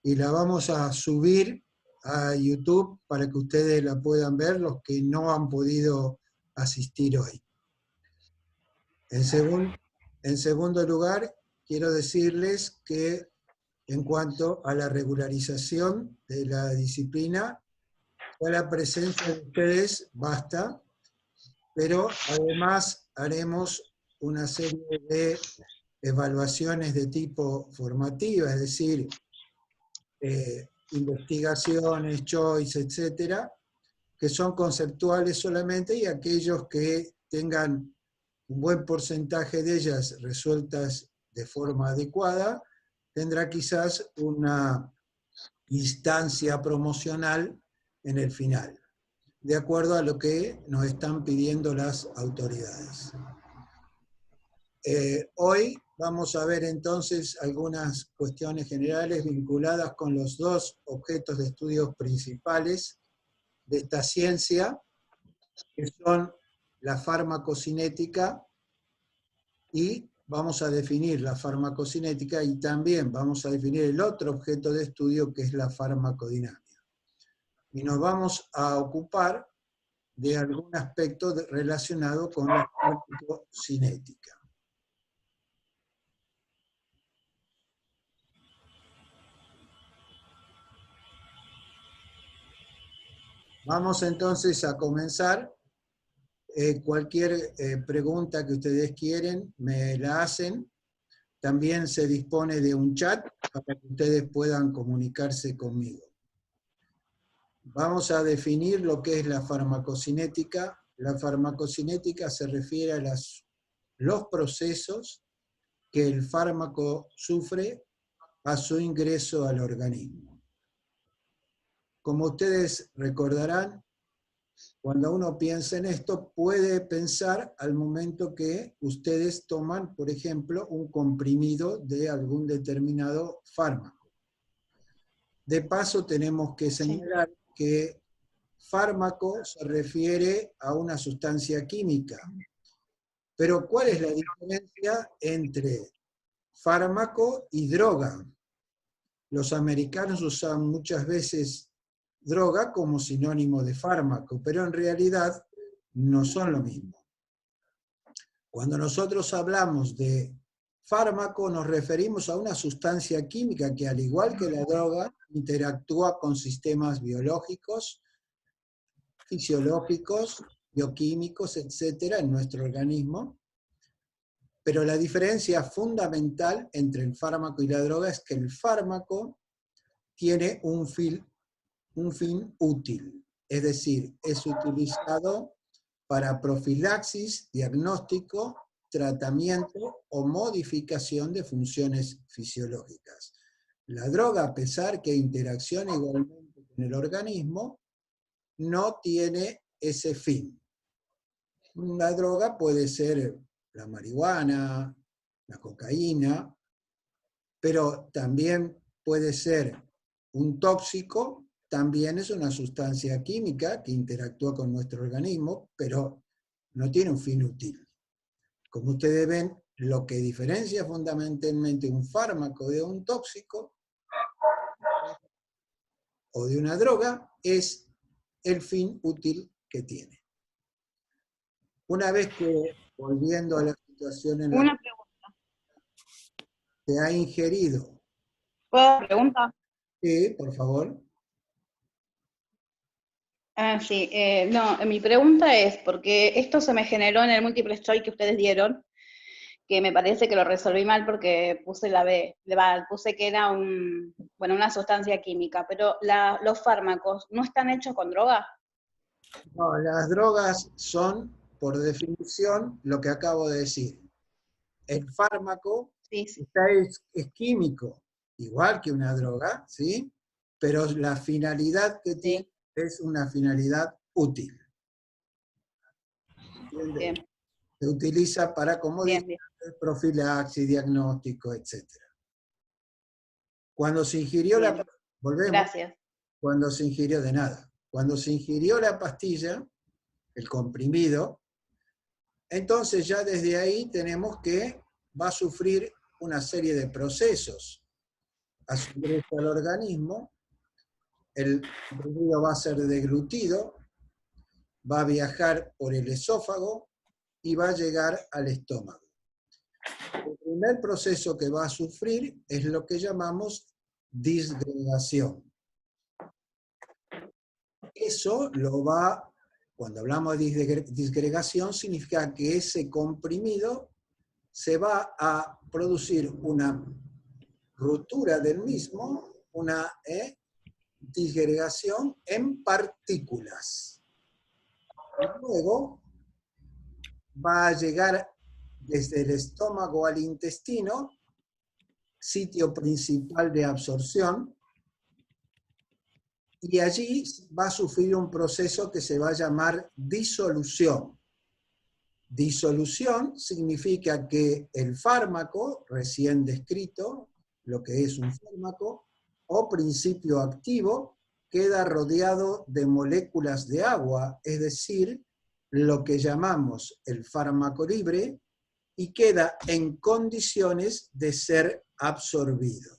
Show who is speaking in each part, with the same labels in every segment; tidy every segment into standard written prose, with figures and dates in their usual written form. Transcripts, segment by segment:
Speaker 1: y la vamos a subir a YouTube para que ustedes la puedan ver, los que no han podido asistir hoy. En segundo lugar, quiero decirles que en cuanto a la regularización de la disciplina, ya la presencia de ustedes basta, pero además haremos una serie de evaluaciones de tipo formativa, es decir, investigaciones, choice, etcétera, que son conceptuales solamente, y aquellos que tengan un buen porcentaje de ellas resueltas de forma adecuada, tendrá quizás una instancia promocional en el final, de acuerdo a lo que nos están pidiendo las autoridades. Hoy vamos a ver entonces algunas cuestiones generales vinculadas con los dos objetos de estudios principales de esta ciencia, que son la farmacocinética, y vamos a definir la farmacocinética, y también vamos a definir el otro objeto de estudio, que es la farmacodinámica. Y nos vamos a ocupar de algún aspecto relacionado con la farmacocinética. Vamos entonces a comenzar. Cualquier pregunta que ustedes quieren, me la hacen. También se dispone de un chat para que ustedes puedan comunicarse conmigo. Vamos a definir lo que es la farmacocinética. La farmacocinética se refiere a los procesos que el fármaco sufre a su ingreso al organismo. Como ustedes recordarán, cuando uno piensa en esto, puede pensar al momento que ustedes toman, por ejemplo, un comprimido de algún determinado fármaco. De paso, tenemos que señalar que fármaco se refiere a una sustancia química. Pero ¿cuál es la diferencia entre fármaco y droga? Los americanos usan muchas veces droga como sinónimo de fármaco, pero en realidad no son lo mismo. Cuando nosotros hablamos de fármaco, nos referimos a una sustancia química que, al igual que la droga, interactúa con sistemas biológicos, fisiológicos, bioquímicos, etcétera, en nuestro organismo. Pero la diferencia fundamental entre el fármaco y la droga es que el fármaco tiene un fin útil, es decir, es utilizado para profilaxis, diagnóstico, tratamiento o modificación de funciones fisiológicas. La droga, a pesar que interacciona igualmente con el organismo, no tiene ese fin. Una droga puede ser la marihuana, la cocaína, pero también puede ser un tóxico, también es una sustancia química que interactúa con nuestro organismo, pero no tiene un fin útil. Como ustedes ven, lo que diferencia fundamentalmente un fármaco de un tóxico o de una droga es el fin útil que tiene. Una vez que, volviendo a la situación en la que se ha ingerido.
Speaker 2: ¿Puedo preguntar?
Speaker 1: Sí, por favor.
Speaker 2: Sí, no, mi pregunta es, porque esto se me generó en el multiple choice que ustedes dieron, que me parece que lo resolví mal porque puse la B, puse que era una sustancia química, pero los fármacos ¿no están hechos con droga?
Speaker 1: No, las drogas son, por definición, lo que acabo de decir. El fármaco
Speaker 2: Sí.
Speaker 1: es químico, igual que una droga, ¿sí? Pero la finalidad que tiene es una finalidad útil.
Speaker 2: Bien.
Speaker 1: Se utiliza para, como dije, profilaxis, diagnóstico, etc. Cuando se ingirió volvemos.
Speaker 2: Gracias.
Speaker 1: Cuando se ingirió de nada. Cuando se ingirió la pastilla, el comprimido, entonces ya desde ahí tenemos que va a sufrir una serie de procesos. a su ingreso al organismo, el comprimido va a ser deglutido, va a viajar por el esófago y va a llegar al estómago. El primer proceso que va a sufrir es lo que llamamos disgregación. Eso lo va, cuando hablamos de disgregación, significa que ese comprimido se va a producir una ruptura del mismo, una disgregación en partículas. Y luego va a llegar desde el estómago al intestino, sitio principal de absorción, y allí va a sufrir un proceso que se va a llamar disolución. Disolución significa que el fármaco, recién descrito, lo que es un fármaco, o principio activo, queda rodeado de moléculas de agua, es decir, lo que llamamos el fármaco libre, y queda en condiciones de ser absorbido.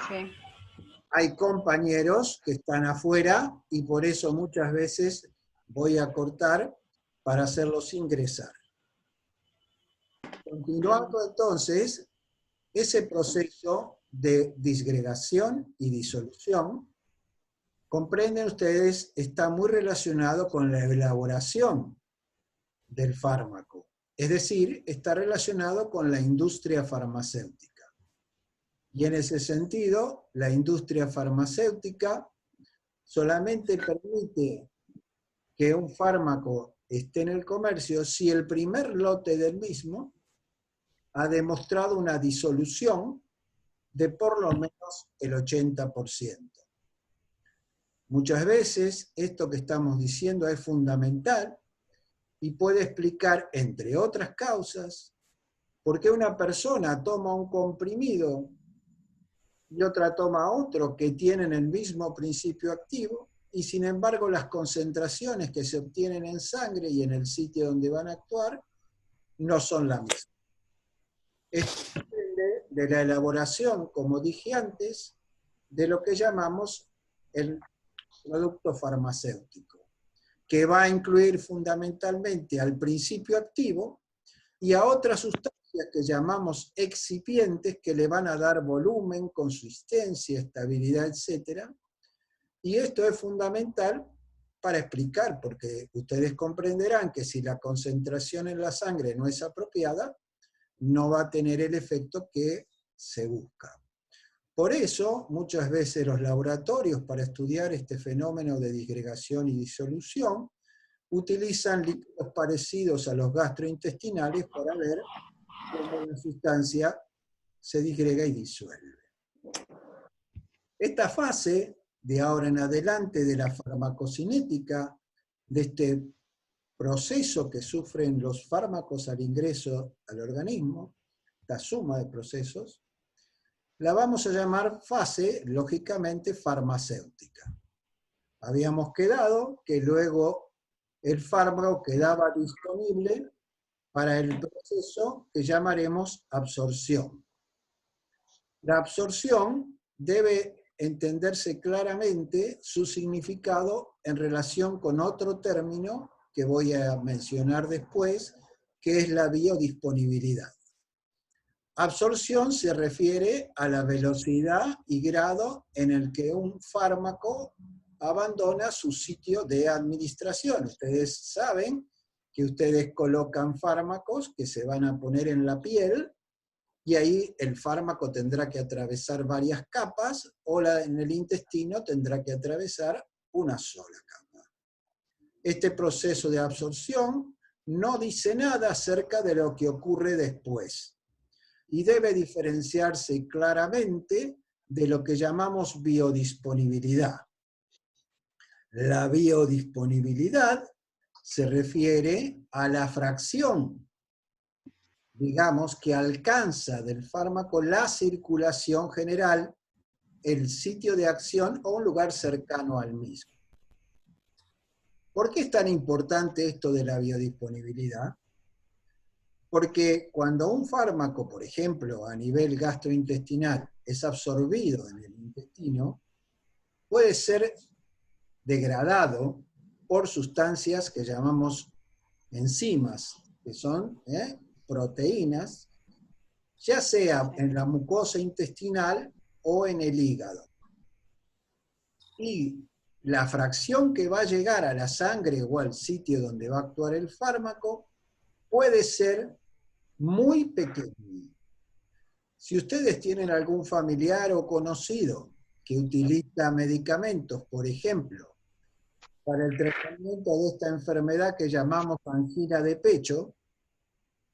Speaker 2: Sí.
Speaker 1: Hay compañeros que están afuera y por eso muchas veces voy a cortar para hacerlos ingresar. Continuando entonces, ese proceso de disgregación y disolución, comprenden ustedes, está muy relacionado con la elaboración del fármaco. Es decir, está relacionado con la industria farmacéutica. Y en ese sentido, la industria farmacéutica solamente permite que un fármaco esté en el comercio si el primer lote del mismo ha demostrado una disolución de por lo menos el 80%. Muchas veces esto que estamos diciendo es fundamental y puede explicar, entre otras causas, por qué una persona toma un comprimido y otra toma otro que tienen el mismo principio activo, y sin embargo las concentraciones que se obtienen en sangre y en el sitio donde van a actuar no son las mismas. Esto depende de la elaboración, como dije antes, de lo que llamamos el producto farmacéutico, que va a incluir fundamentalmente al principio activo y a otras sustancias que llamamos excipientes que le van a dar volumen, consistencia, estabilidad, etc. Y esto es fundamental para explicar, porque ustedes comprenderán que si la concentración en la sangre no es apropiada, no va a tener el efecto que se busca. Por eso, muchas veces los laboratorios para estudiar este fenómeno de disgregación y disolución utilizan líquidos parecidos a los gastrointestinales para ver cómo la sustancia se disgrega y disuelve. Esta fase, de ahora en adelante, de la farmacocinética, de este proceso que sufren los fármacos al ingreso al organismo, la suma de procesos, la vamos a llamar fase, lógicamente, farmacéutica. Habíamos quedado que luego el fármaco quedaba disponible para el proceso que llamaremos absorción. La absorción debe entenderse claramente su significado en relación con otro término que voy a mencionar después, que es la biodisponibilidad. Absorción se refiere a la velocidad y grado en el que un fármaco abandona su sitio de administración. Ustedes saben que ustedes colocan fármacos que se van a poner en la piel y ahí el fármaco tendrá que atravesar varias capas o en el intestino tendrá que atravesar una sola capa. Este proceso de absorción no dice nada acerca de lo que ocurre después y debe diferenciarse claramente de lo que llamamos biodisponibilidad. La biodisponibilidad se refiere a la fracción, digamos, que alcanza del fármaco la circulación general, el sitio de acción o un lugar cercano al mismo. ¿Por qué es tan importante esto de la biodisponibilidad? Porque cuando un fármaco, por ejemplo, a nivel gastrointestinal, es absorbido en el intestino, puede ser degradado por sustancias que llamamos enzimas, que son proteínas, ya sea en la mucosa intestinal o en el hígado. Y la fracción que va a llegar a la sangre o al sitio donde va a actuar el fármaco puede ser muy pequeña. Si ustedes tienen algún familiar o conocido que utiliza medicamentos, por ejemplo, para el tratamiento de esta enfermedad que llamamos angina de pecho,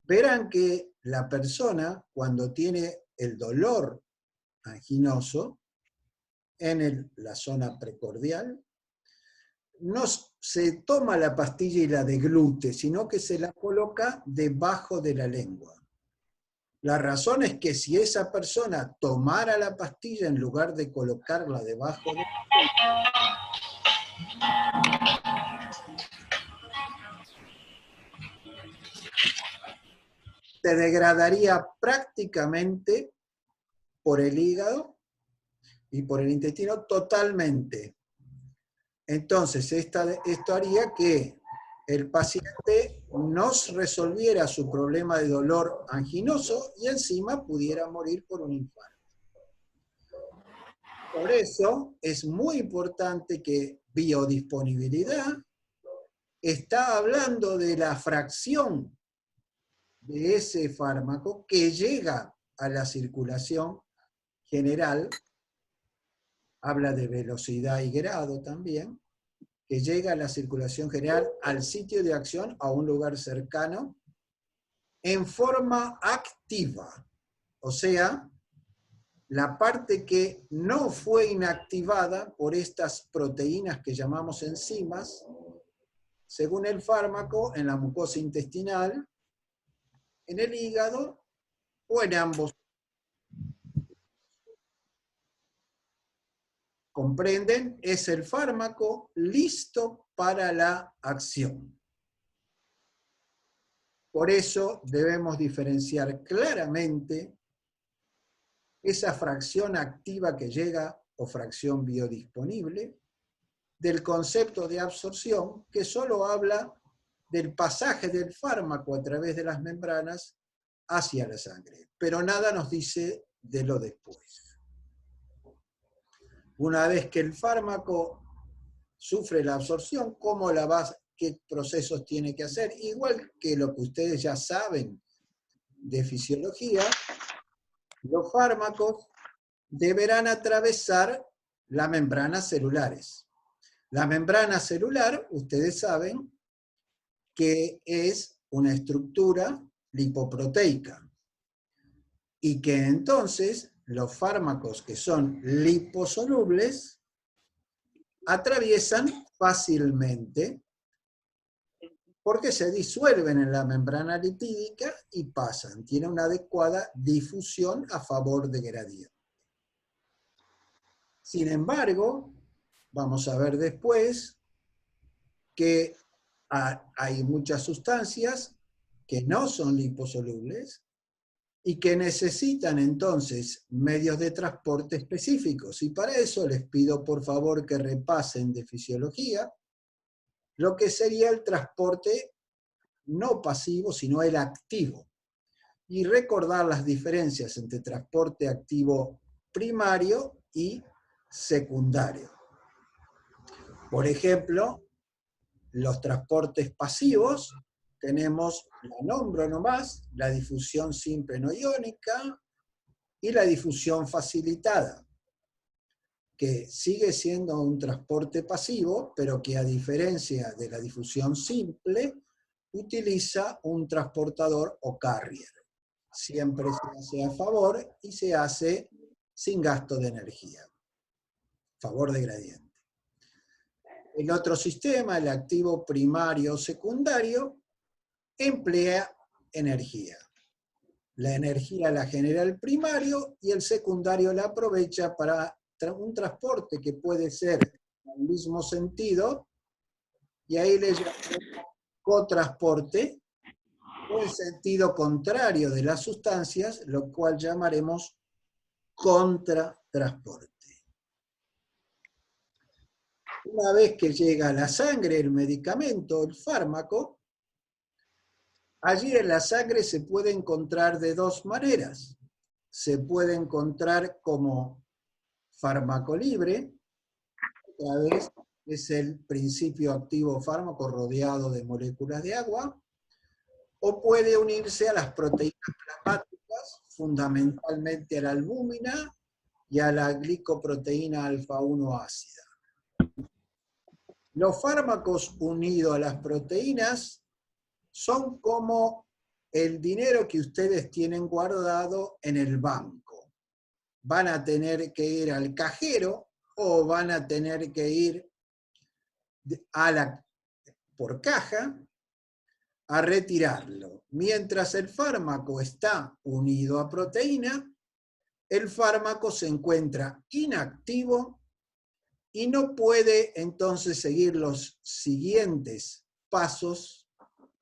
Speaker 1: verán que la persona, cuando tiene el dolor anginoso en la zona precordial, no se toma la pastilla y la deglute, sino que se la coloca debajo de la lengua. La razón es que si esa persona tomara la pastilla en lugar de colocarla debajo de la se degradaría prácticamente por el hígado y por el intestino totalmente. Entonces, esto haría que el paciente no resolviera su problema de dolor anginoso y encima pudiera morir por un infarto. Por eso es muy importante que biodisponibilidad está hablando de la fracción de ese fármaco que llega a la circulación general, habla de velocidad y grado también, que llega a la circulación general al sitio de acción, a un lugar cercano, en forma activa. O sea, la parte que no fue inactivada por estas proteínas que llamamos enzimas, según el fármaco, en la mucosa intestinal, en el hígado o en ambos. ¿Comprenden? Es el fármaco listo para la acción. Por eso debemos diferenciar claramente esa fracción activa que llega o fracción biodisponible del concepto de absorción, que solo habla del pasaje del fármaco a través de las membranas hacia la sangre, pero nada nos dice de lo después. Una vez que el fármaco sufre la absorción, ¿cómo la va, qué procesos tiene que hacer? Igual que lo que ustedes ya saben de fisiología, los fármacos deberán atravesar las membranas celulares. La membrana celular, ustedes saben, que es una estructura lipoproteica y que entonces los fármacos que son liposolubles atraviesan fácilmente porque se disuelven en la membrana lipídica y pasan. Tiene una adecuada difusión a favor de gradiente. Sin embargo, vamos a ver después que hay muchas sustancias que no son liposolubles y que necesitan entonces medios de transporte específicos. Y para eso les pido por favor que repasen de fisiología lo que sería el transporte no pasivo, sino el activo. Y recordar las diferencias entre transporte activo primario y secundario. Por ejemplo, los transportes pasivos, tenemos, la nombro nomás, la difusión simple no iónica y la difusión facilitada, que sigue siendo un transporte pasivo, pero que a diferencia de la difusión simple, utiliza un transportador o carrier. Siempre se hace a favor y se hace sin gasto de energía. Favor de gradiente. El otro sistema, el activo primario o secundario, emplea energía. La energía la genera el primario y el secundario la aprovecha para un transporte que puede ser en el mismo sentido y ahí le llamamos cotransporte, o en sentido contrario de las sustancias, lo cual llamaremos contratransporte. Una vez que llega a la sangre el medicamento, el fármaco, allí en la sangre se puede encontrar de dos maneras. Se puede encontrar como fármaco libre, otra vez es el principio activo fármaco rodeado de moléculas de agua, o puede unirse a las proteínas plasmáticas, fundamentalmente a la albúmina y a la glicoproteína alfa-1 ácida. Los fármacos unidos a las proteínas son como el dinero que ustedes tienen guardado en el banco. Van a tener que ir al cajero o van a tener que ir por caja a retirarlo. Mientras el fármaco está unido a proteína, el fármaco se encuentra inactivo y no puede entonces seguir los siguientes pasos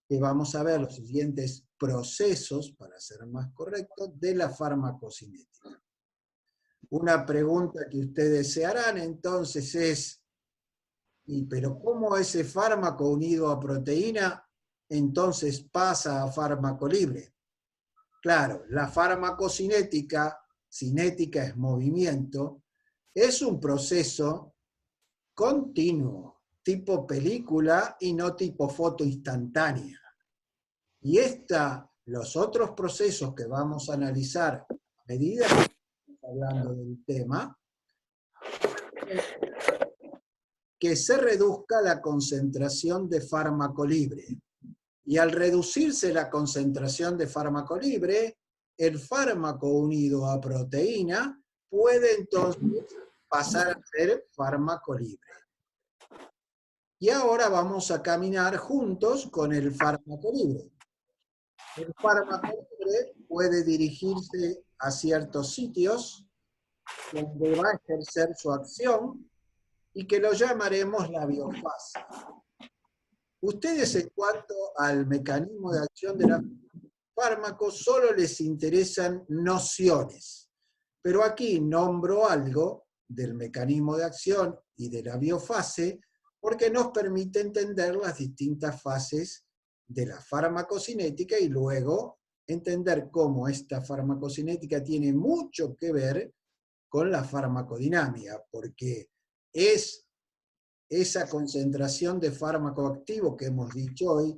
Speaker 1: que vamos a ver, los siguientes procesos, para ser más correcto, de la farmacocinética. Una pregunta que ustedes se harán entonces es, ¿pero cómo ese fármaco unido a proteína entonces pasa a fármaco libre? Claro, la farmacocinética, cinética es movimiento, es un proceso continuo, tipo película y no tipo foto instantánea. Y los otros procesos que vamos a analizar a medida que estamos hablando del tema, que se reduzca la concentración de fármaco libre. Y al reducirse la concentración de fármaco libre, el fármaco unido a proteína puede entonces pasar a ser fármaco libre. Y ahora vamos a caminar juntos con el fármaco libre. El fármaco libre puede dirigirse a ciertos sitios donde va a ejercer su acción y que lo llamaremos la biofase. Ustedes, en cuanto al mecanismo de acción de los fármacos, solo les interesan nociones. Pero aquí nombro algo del mecanismo de acción y de la biofase porque nos permite entender las distintas fases de la farmacocinética y luego entender cómo esta farmacocinética tiene mucho que ver con la farmacodinámica, porque es esa concentración de fármaco activo que hemos dicho hoy,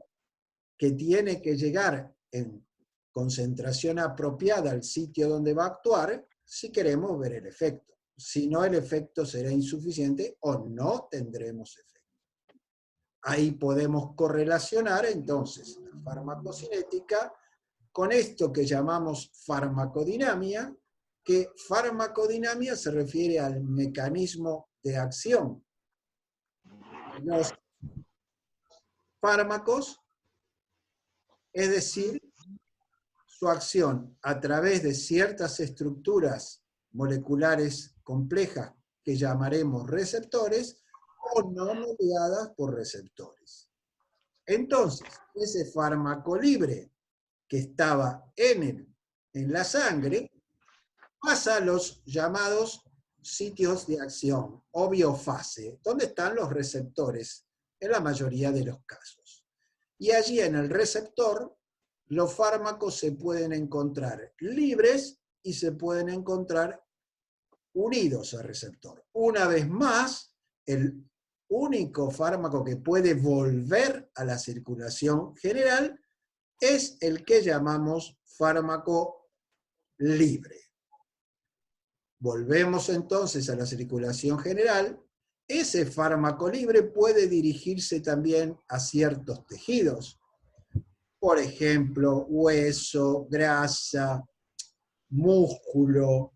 Speaker 1: que tiene que llegar en concentración apropiada al sitio donde va a actuar, si queremos ver el efecto. Si no, el efecto será insuficiente o no tendremos efecto. Ahí podemos correlacionar entonces la farmacocinética con esto que llamamos farmacodinamia, que farmacodinamia se refiere al mecanismo de acción. Los fármacos, es decir, su acción a través de ciertas estructuras moleculares complejas que llamaremos receptores o no mediadas por receptores. Entonces, ese fármaco libre que estaba en la sangre pasa a los llamados sitios de acción o biofase, donde están los receptores en la mayoría de los casos. Y allí en el receptor, los fármacos se pueden encontrar libres y se pueden encontrar unidos al receptor. Una vez más, el único fármaco que puede volver a la circulación general es el que llamamos fármaco libre. Volvemos entonces a la circulación general. Ese fármaco libre puede dirigirse también a ciertos tejidos. Por ejemplo, hueso, grasa, músculo,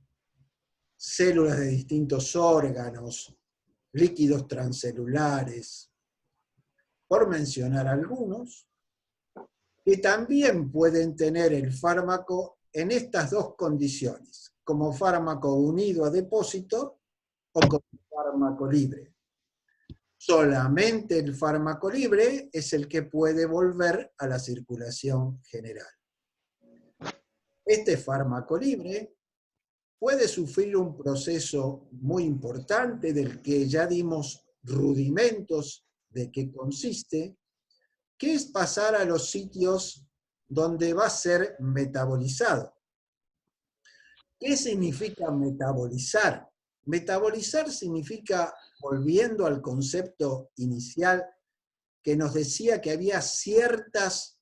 Speaker 1: células de distintos órganos, líquidos transcelulares, por mencionar algunos, que también pueden tener el fármaco en estas dos condiciones, como fármaco unido a depósito o como fármaco libre. Solamente el fármaco libre es el que puede volver a la circulación general. Este fármaco libre puede sufrir un proceso muy importante del que ya dimos rudimentos de qué consiste, que es pasar a los sitios donde va a ser metabolizado. ¿Qué significa metabolizar? Metabolizar significa, volviendo al concepto inicial, que nos decía que había ciertas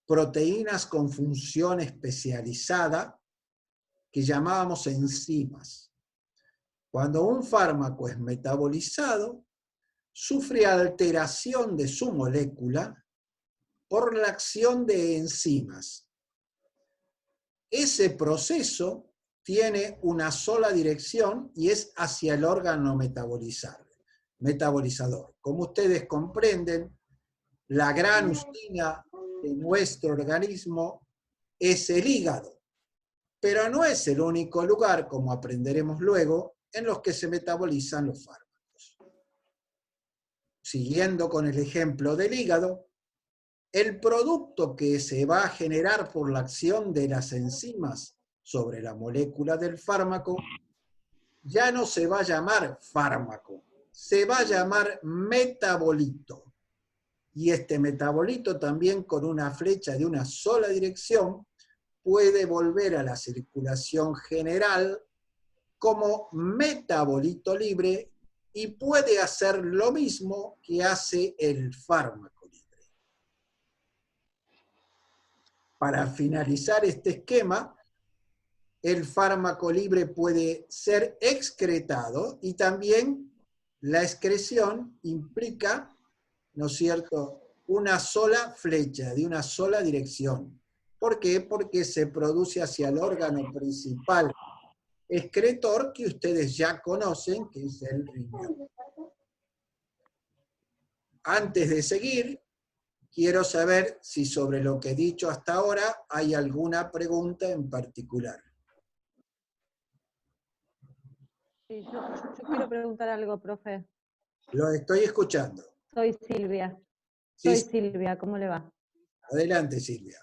Speaker 1: proteínas con función especializada que llamábamos enzimas. Cuando un fármaco es metabolizado, sufre alteración de su molécula por la acción de enzimas. Ese proceso tiene una sola dirección y es hacia el órgano metabolizador. Como ustedes comprenden, la gran usina de nuestro organismo es el hígado, pero no es el único lugar, como aprenderemos luego, en los que se metabolizan los fármacos. Siguiendo con el ejemplo del hígado, el producto que se va a generar por la acción de las enzimas sobre la molécula del fármaco ya no se va a llamar fármaco, se va a llamar metabolito. Y este metabolito también con una flecha de una sola dirección puede volver a la circulación general como metabolito libre y puede hacer lo mismo que hace el fármaco libre. Para finalizar este esquema, el fármaco libre puede ser excretado y también la excreción implica, ¿no es cierto?, una sola flecha, de una sola dirección. ¿Por qué? Porque se produce hacia el órgano principal excretor que ustedes ya conocen, que es el riñón. Antes de seguir, quiero saber si sobre lo que he dicho hasta ahora hay alguna pregunta en particular.
Speaker 3: Sí, yo quiero preguntar algo, profe.
Speaker 1: Lo estoy escuchando.
Speaker 3: Soy Silvia.
Speaker 1: Sí,
Speaker 3: Soy Silvia, ¿cómo le va?
Speaker 1: adelante, Silvia.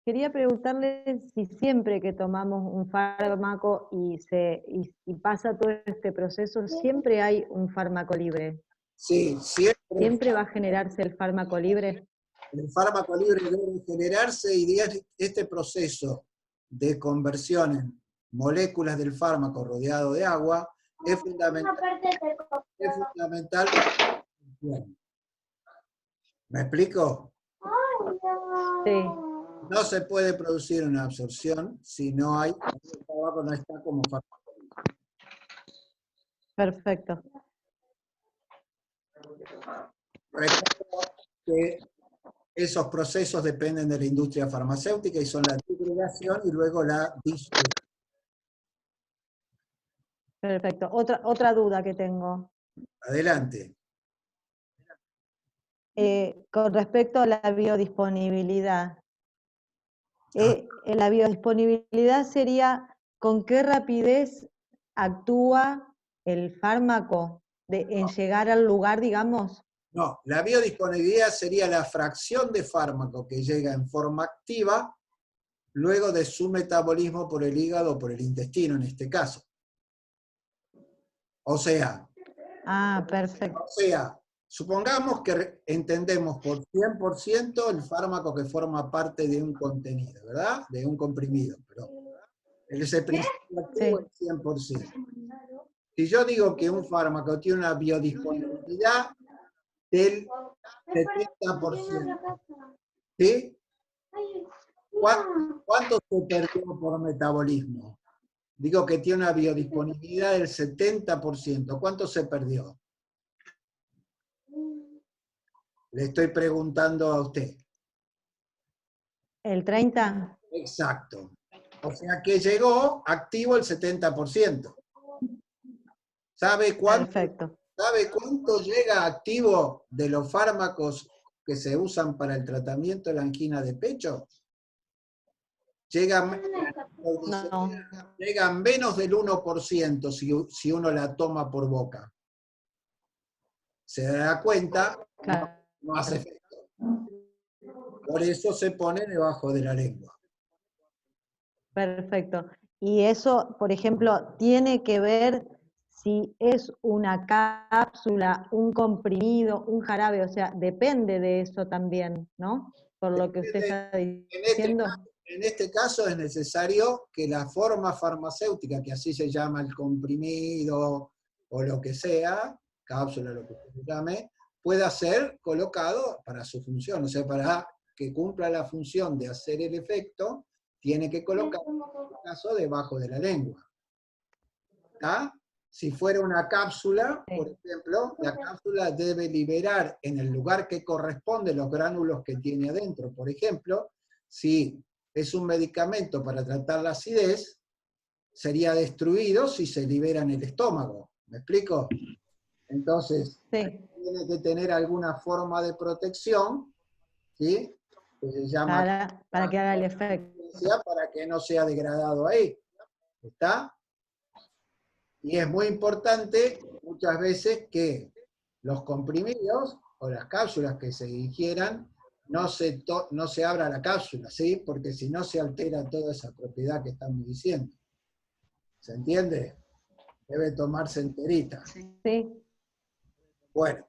Speaker 3: Quería preguntarle si siempre que tomamos un fármaco y pasa todo este proceso, siempre hay un fármaco libre.
Speaker 1: Sí, siempre
Speaker 3: ¿Siempre va a generarse el fármaco libre?
Speaker 1: el fármaco libre debe generarse y este proceso de conversión en moléculas del fármaco rodeado de agua es fundamental. Es fundamental. ¿Me explico?
Speaker 3: Sí.
Speaker 1: No se puede producir una absorción si no hay, el tabaco no está como fármaco libre.
Speaker 3: Perfecto.
Speaker 1: Recuerdo que esos procesos dependen de la industria farmacéutica y son la disgregación y luego la disgregación.
Speaker 3: Perfecto. Otra duda que tengo.
Speaker 1: Adelante.
Speaker 3: Con respecto a la biodisponibilidad. La biodisponibilidad sería con qué rapidez actúa el fármaco en llegar al lugar, digamos.
Speaker 1: No, la biodisponibilidad sería la fracción de fármaco que llega en forma activa luego de su metabolismo por el hígado o por el intestino en este caso. O sea,
Speaker 3: Perfecto.
Speaker 1: supongamos que entendemos por 100% el fármaco que forma parte de un contenido, ¿verdad? De un comprimido, pero ese principio activo es 100%. Si yo digo que un fármaco tiene una biodisponibilidad del 70%, ¿sí? ¿Cuánto se perdió por metabolismo? Digo que tiene una biodisponibilidad del 70%. ¿Cuánto se perdió? Le estoy preguntando a usted.
Speaker 3: ¿El 30%?
Speaker 1: Exacto. O sea que llegó activo el 70%. ¿Sabe cuánto,
Speaker 3: Perfecto.
Speaker 1: ¿Sabe cuánto llega activo de los fármacos que se usan para el tratamiento de la angina de pecho? Llegan menos del 1% si uno la toma por boca. se da cuenta,
Speaker 3: Claro.
Speaker 1: no hace efecto. Por eso se pone debajo de la lengua.
Speaker 3: Perfecto. Y eso, por ejemplo, tiene que ver si es una cápsula, un comprimido, un jarabe, o sea, depende de eso también, ¿no? Por lo que usted está diciendo.
Speaker 1: En este caso es necesario que la forma farmacéutica, que así se llama el comprimido o lo que sea, cápsula, lo que usted llame, pueda ser colocado para su función, o sea, para que cumpla la función de hacer el efecto, tiene que colocar, en este caso, debajo de la lengua. ¿Está? Si fuera una cápsula, por ejemplo, la cápsula debe liberar en el lugar que corresponde los gránulos que tiene adentro. Por ejemplo, si es un medicamento para tratar la acidez, sería destruido si se libera en el estómago. ¿Me explico? Entonces,
Speaker 3: Sí.
Speaker 1: tiene que tener alguna forma de protección, ¿sí? Que se llama
Speaker 3: Para que haga el efecto.
Speaker 1: para que no sea degradado ahí. ¿Está? Y es muy importante muchas veces que los comprimidos o las cápsulas que se ingieran no se abra la cápsula, ¿sí? Porque si no se altera toda esa propiedad que estamos diciendo. ¿Se entiende? Debe tomarse enterita.
Speaker 3: Sí.
Speaker 1: Bueno.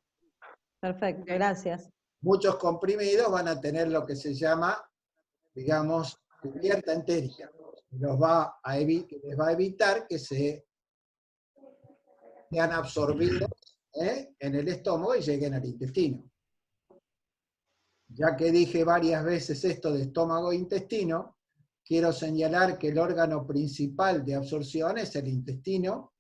Speaker 3: Perfecto, gracias.
Speaker 1: Muchos comprimidos van a tener lo que se llama, digamos, cubierta entérica. Les va a evitar que sean absorbidos en el estómago y lleguen al intestino. Ya que dije varias veces esto de estómago e intestino, quiero señalar que el órgano principal de absorción es el intestino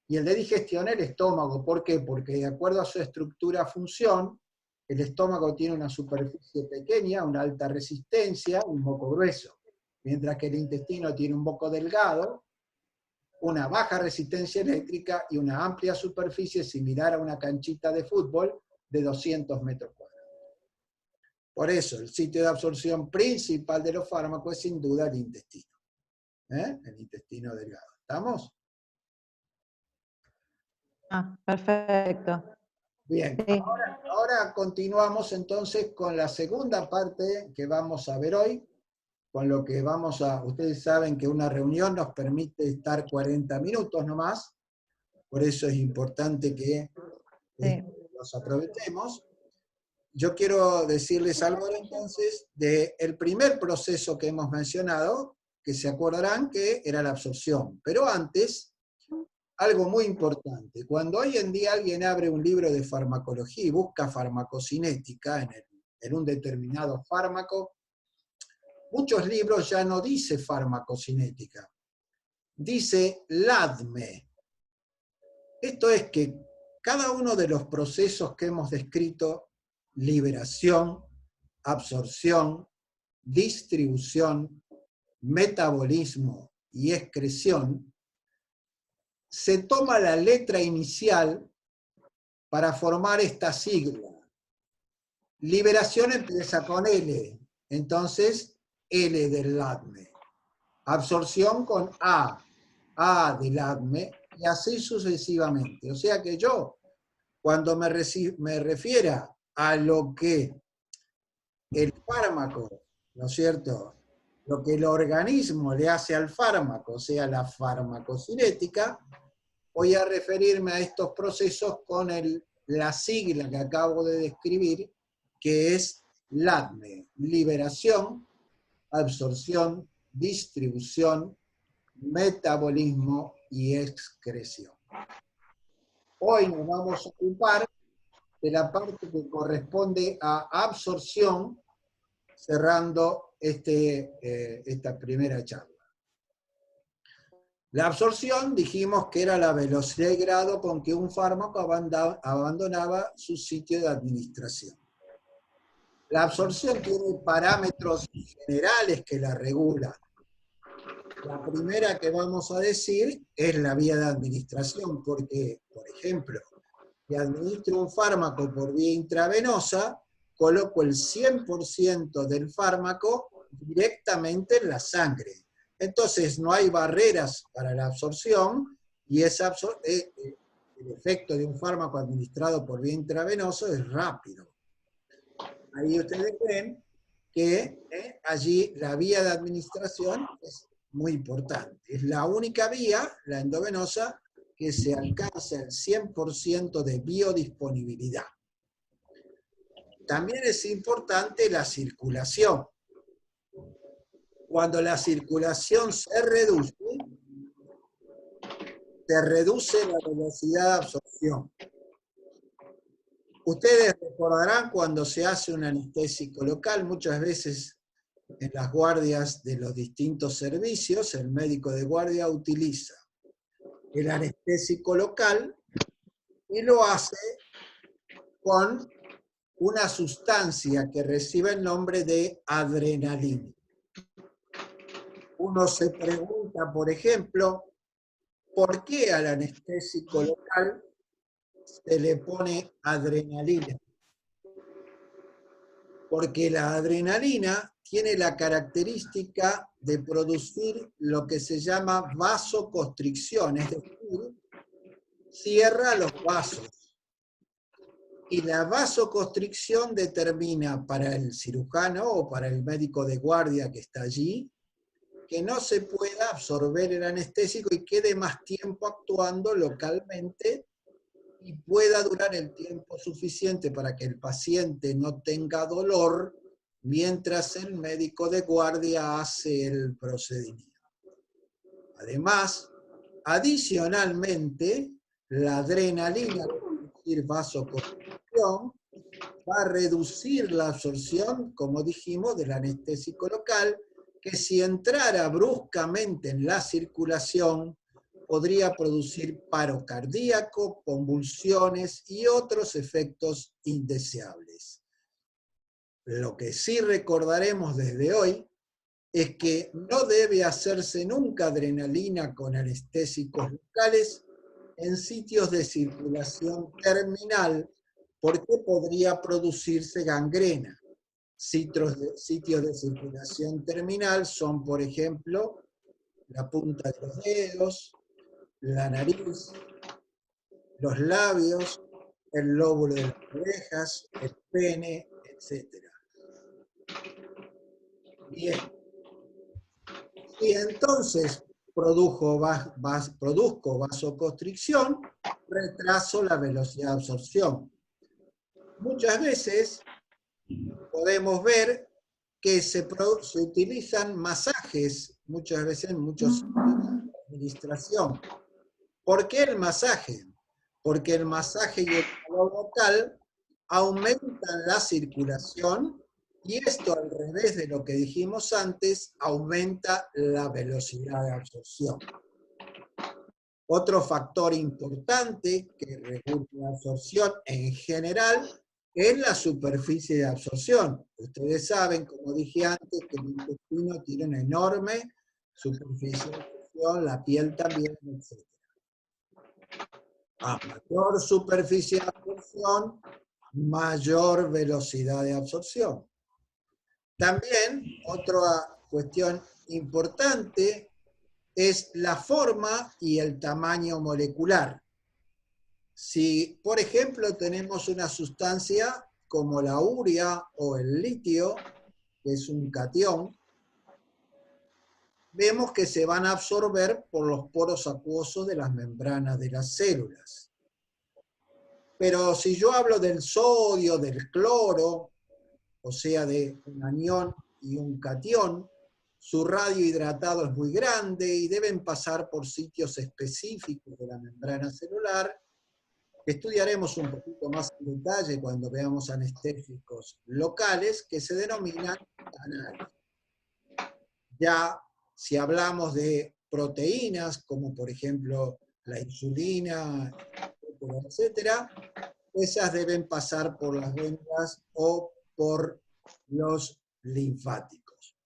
Speaker 1: y el de digestión el estómago. ¿Por qué? Porque de acuerdo a su estructura-función, el estómago tiene una superficie pequeña, una alta resistencia, un moco grueso, mientras que el intestino tiene un moco delgado, una baja resistencia eléctrica y una amplia superficie similar a una canchita de fútbol de 200 metros cuadrados. Por eso, el sitio de absorción principal de los fármacos es sin duda el intestino. El intestino delgado. ¿Estamos?
Speaker 3: Perfecto.
Speaker 1: Bien,
Speaker 3: Sí.
Speaker 1: ahora continuamos entonces con la segunda parte que vamos a ver hoy, con lo que ustedes saben que una reunión nos permite estar 40 minutos nomás, por eso es importante que los aprovechemos. Yo quiero decirles algo entonces del primer proceso que hemos mencionado, que se acordarán que era la absorción. Pero antes, algo muy importante. Cuando hoy en día alguien abre un libro de farmacología y busca farmacocinética en un determinado fármaco, muchos libros ya no dice farmacocinética, dice LADME. Esto es que cada uno de los procesos que hemos descrito, liberación, absorción, distribución, metabolismo y excreción, se toma la letra inicial para formar esta sigla. Liberación empieza con L, entonces L del LADME. Absorción con A del LADME, y así sucesivamente. O sea que yo, cuando me refiera a lo que el fármaco, ¿no es cierto?, lo que el organismo le hace al fármaco, o sea, la farmacocinética, voy a referirme a estos procesos con la sigla que acabo de describir, que es LADME, liberación, absorción, distribución, metabolismo y excreción. Hoy nos vamos a ocupar de la parte que corresponde a absorción, cerrando esta primera charla. La absorción dijimos que era la velocidad y grado con que un fármaco abandonaba su sitio de administración. La absorción tiene parámetros generales que la regulan. La primera que vamos a decir es la vía de administración, porque, por ejemplo, si administro un fármaco por vía intravenosa, coloco el 100% del fármaco directamente en la sangre. Entonces no hay barreras para la absorción y el el efecto de un fármaco administrado por vía intravenosa es rápido. Ahí ustedes ven que allí la vía de administración es muy importante. Es la única vía, la endovenosa, que se alcanza el 100% de biodisponibilidad. También es importante la circulación. Cuando la circulación se reduce la velocidad de absorción. Ustedes recordarán cuando se hace un anestésico local, muchas veces en las guardias de los distintos servicios, el médico de guardia utiliza el anestésico local y lo hace con una sustancia que recibe el nombre de adrenalina. Uno se pregunta, por ejemplo, ¿por qué al anestésico local se le pone adrenalina? Porque la adrenalina tiene la característica de producir lo que se llama vasoconstricción, es decir, cierra los vasos. Y la vasoconstricción determina para el cirujano o para el médico de guardia que está allí, que no se pueda absorber el anestésico y quede más tiempo actuando localmente y pueda durar el tiempo suficiente para que el paciente no tenga dolor mientras el médico de guardia hace el procedimiento. Además, adicionalmente, la adrenalina, es decir, vasoconstricción, va a reducir la absorción, como dijimos, del anestésico local, que si entrara bruscamente en la circulación, podría producir paro cardíaco, convulsiones y otros efectos indeseables. Lo que sí recordaremos desde hoy es que no debe hacerse nunca adrenalina con anestésicos locales en sitios de circulación terminal, porque podría producirse gangrena. Sitios de circulación terminal son, por ejemplo, la punta de los dedos, la nariz, los labios, el lóbulo de las orejas, el pene, etc. Bien. Y entonces produzco vasoconstricción, retraso la velocidad de absorción. Muchas veces podemos ver que se utilizan masajes, muchas veces en muchos sitios de administración. ¿Por qué el masaje? Porque el masaje y el calor local aumentan la circulación y esto, al revés de lo que dijimos antes, aumenta la velocidad de absorción. Otro factor importante que regula la absorción en general es la superficie de absorción. Ustedes saben, como dije antes, que el intestino tiene una enorme superficie de absorción, la piel también, etc. A mayor superficie de absorción, mayor velocidad de absorción. También, otra cuestión importante es la forma y el tamaño molecular. Si, por ejemplo, tenemos una sustancia como la urea o el litio, que es un catión, vemos que se van a absorber por los poros acuosos de las membranas de las células. Pero si yo hablo del sodio, del cloro, o sea, de un anión y un catión, su radio hidratado es muy grande y deben pasar por sitios específicos de la membrana celular. Estudiaremos un poquito más en detalle cuando veamos anestésicos locales que se denominan canales. Ya si hablamos de proteínas, como por ejemplo la insulina, etcétera, esas deben pasar por las venas o por los linfáticos.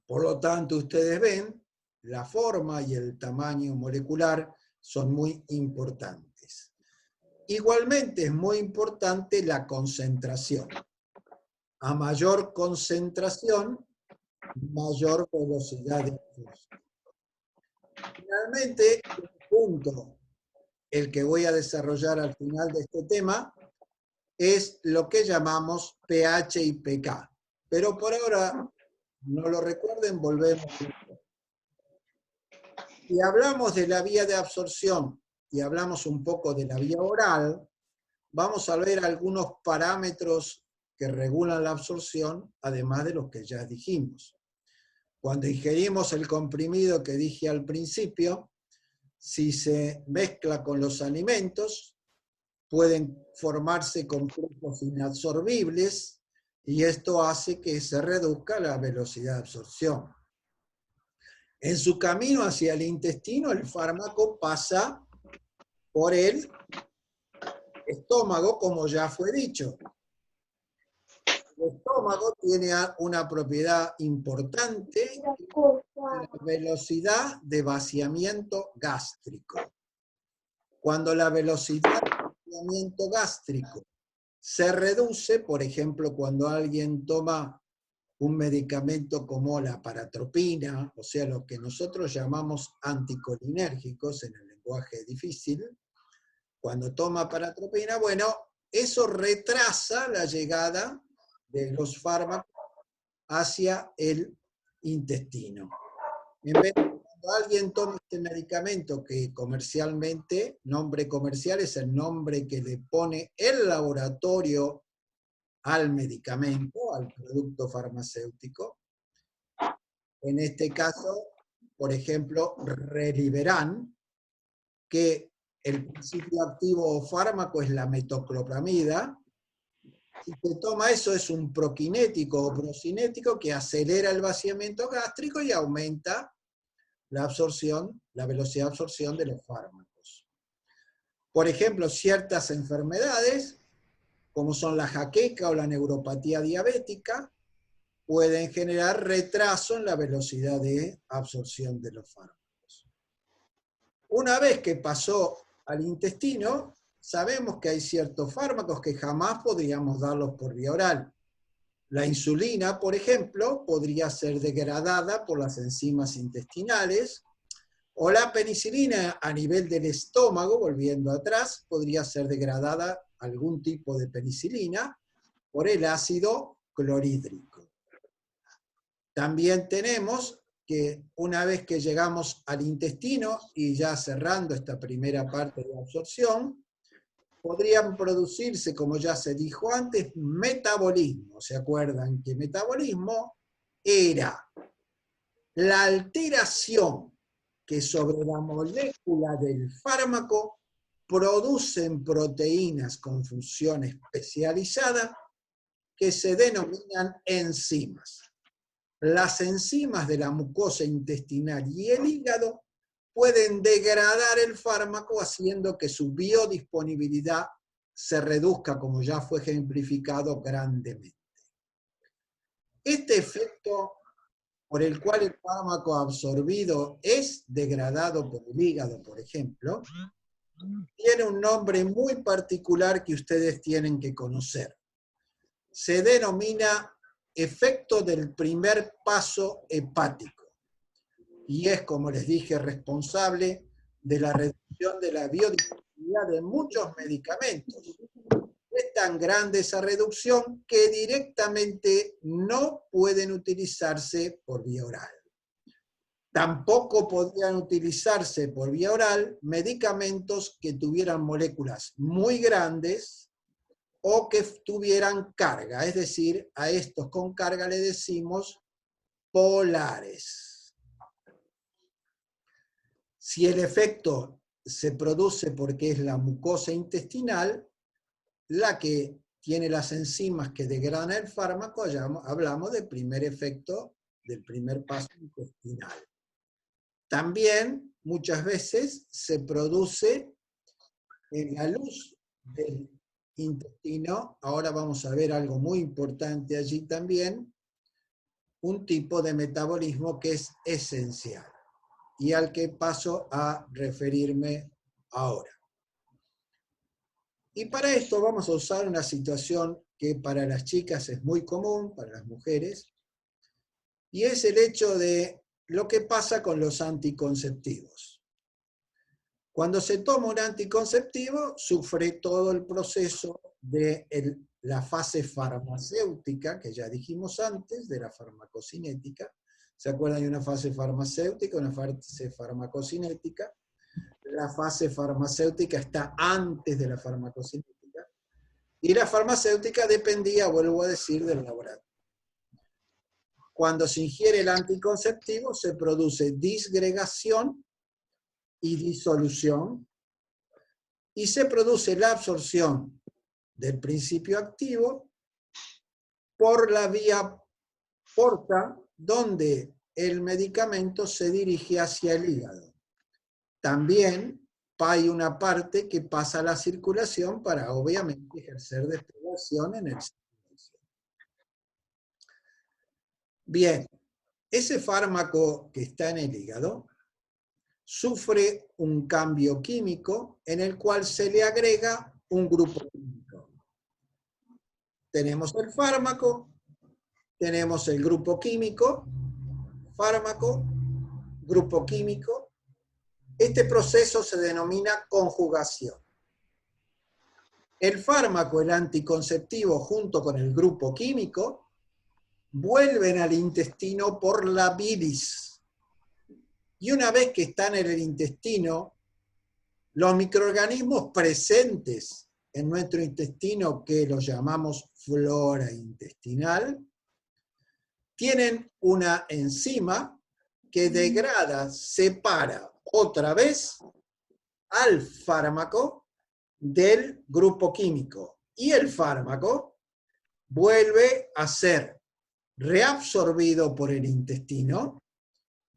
Speaker 1: Por lo tanto, ustedes ven, la forma y el tamaño molecular son muy importantes. Igualmente es muy importante la concentración. A mayor concentración, mayor velocidad de absorción. Finalmente, un punto el que voy a desarrollar al final de este tema, es lo que llamamos pH y pK. Pero por ahora, no lo recuerden, volvemos. Si hablamos de la vía de absorción y hablamos un poco de la vía oral, vamos a ver algunos parámetros que regulan la absorción, además de los que ya dijimos. Cuando ingerimos el comprimido que dije al principio, si se mezcla con los alimentos, pueden formarse complejos inabsorbibles y esto hace que se reduzca la velocidad de absorción. En su camino hacia el intestino, el fármaco pasa por el estómago, como ya fue dicho. El estómago tiene una propiedad importante, la velocidad de vaciamiento gástrico. Cuando la velocidad de vaciamiento gástrico se reduce, por ejemplo, cuando alguien toma un medicamento como la paratropina, o sea, lo que nosotros llamamos anticolinérgicos en el lenguaje difícil, cuando toma paratropina, bueno, eso retrasa la llegada de los fármacos hacia el intestino. En vez de cuando alguien toma este medicamento que comercialmente, nombre comercial es el nombre que le pone el laboratorio al medicamento, al producto farmacéutico. En este caso, por ejemplo, Reliberan, que el principio activo o fármaco es la metoclopramida. Si se toma eso, es un proquinético o procinético que acelera el vaciamiento gástrico y aumenta la absorción, la velocidad de absorción de los fármacos. Por ejemplo, ciertas enfermedades, como son la jaqueca o la neuropatía diabética, pueden generar retraso en la velocidad de absorción de los fármacos. Una vez que pasó al intestino, sabemos que hay ciertos fármacos que jamás podríamos darlos por vía oral. La insulina, por ejemplo, podría ser degradada por las enzimas intestinales, o la penicilina a nivel del estómago, volviendo atrás, podría ser degradada algún tipo de penicilina por el ácido clorhídrico. También tenemos que una vez que llegamos al intestino, y ya cerrando esta primera parte de absorción, podrían producirse, como ya se dijo antes, metabolismo. ¿Se acuerdan que metabolismo era la alteración que sobre la molécula del fármaco producen proteínas con función especializada que se denominan enzimas? Las enzimas de la mucosa intestinal y el hígado pueden degradar el fármaco haciendo que su biodisponibilidad se reduzca, como ya fue ejemplificado, grandemente. Este efecto por el cual el fármaco absorbido es degradado por el hígado, por ejemplo, tiene un nombre muy particular que ustedes tienen que conocer. Se denomina efecto del primer paso hepático. Y es, como les dije, responsable de la reducción de la biodisponibilidad de muchos medicamentos. Es tan grande esa reducción que directamente no pueden utilizarse por vía oral. Tampoco podrían utilizarse por vía oral medicamentos que tuvieran moléculas muy grandes o que tuvieran carga, es decir, a estos con carga le decimos polares. Si el efecto se produce porque es la mucosa intestinal, la que tiene las enzimas que degradan el fármaco, hablamos del primer efecto, del primer paso intestinal. También, muchas veces, se produce en la luz del intestino. Ahora vamos a ver algo muy importante allí también, un tipo de metabolismo que es esencial y al que paso a referirme ahora. Y para esto vamos a usar una situación que para las chicas es muy común, para las mujeres, y es el hecho de lo que pasa con los anticonceptivos. Cuando se toma un anticonceptivo, sufre todo el proceso de la fase farmacéutica, que ya dijimos antes, de la farmacocinética. ¿Se acuerdan de una fase farmacéutica, una fase farmacocinética? La fase farmacéutica está antes de la farmacocinética. Y la farmacéutica dependía, vuelvo a decir, del laboratorio. Cuando se ingiere el anticonceptivo, se produce disgregación y disolución, y se produce la absorción del principio activo por la vía porta, donde el medicamento se dirige hacia el hígado. También hay una parte que pasa a la circulación para, obviamente, ejercer desplegación en el sistema. Bien, ese fármaco que está en el hígado sufre un cambio químico en el cual se le agrega un grupo químico. Tenemos el fármaco, tenemos el grupo químico, fármaco, grupo químico. Este proceso se denomina conjugación. El fármaco, el anticonceptivo, junto con el grupo químico, vuelven al intestino por la bilis. Y una vez que están en el intestino, los microorganismos presentes en nuestro intestino, que los llamamos flora intestinal, tienen una enzima que degrada, separa otra vez al fármaco del grupo químico. Y el fármaco vuelve a ser reabsorbido por el intestino,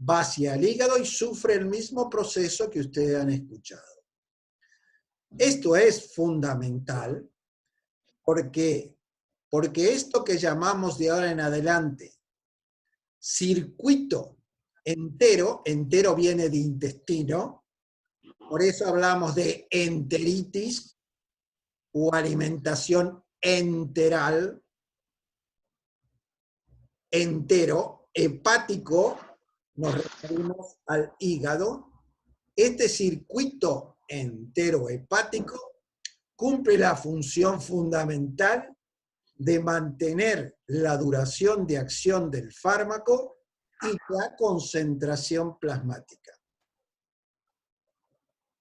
Speaker 1: va hacia el hígado y sufre el mismo proceso que ustedes han escuchado. Esto es fundamental. ¿Por qué? Porque esto que llamamos de ahora en adelante circuito entero, entero viene de intestino, por eso hablamos de enteritis o alimentación enteral, entero, hepático, nos referimos al hígado. Este circuito entero hepático cumple la función fundamental de mantener la duración de acción del fármaco y la concentración plasmática.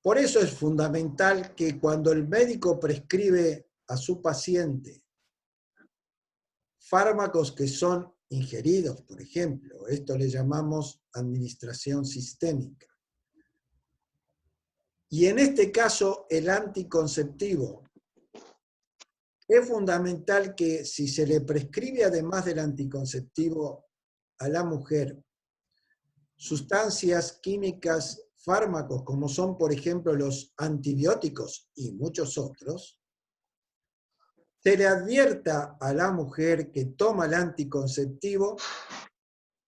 Speaker 1: Por eso es fundamental que cuando el médico prescribe a su paciente fármacos que son ingeridos, por ejemplo, esto le llamamos administración sistémica, y en este caso el anticonceptivo, es fundamental que si se le prescribe además del anticonceptivo a la mujer sustancias químicas, fármacos, como son por ejemplo los antibióticos y muchos otros, se le advierta a la mujer que toma el anticonceptivo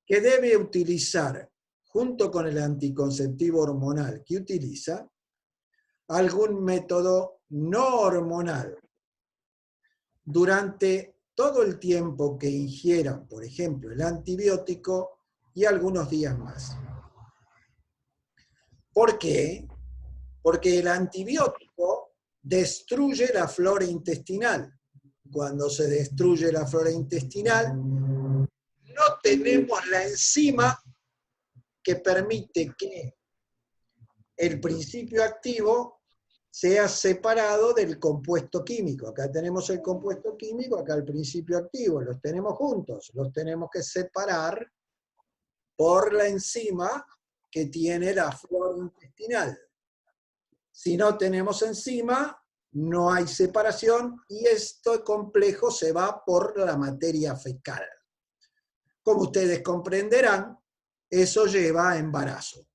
Speaker 1: que debe utilizar, junto con el anticonceptivo hormonal que utiliza, algún método no hormonal durante todo el tiempo que ingieran, por ejemplo, el antibiótico y algunos días más. ¿Por qué? Porque el antibiótico destruye la flora intestinal. Cuando se destruye la flora intestinal, no tenemos la enzima que permite que el principio activo sea separado del compuesto químico. Acá tenemos el compuesto químico, acá el principio activo, los tenemos juntos, los tenemos que separar por la enzima que tiene la flora intestinal. Si no tenemos enzima, no hay separación y este complejo se va por la materia fecal. Como ustedes comprenderán, eso lleva a embarazo.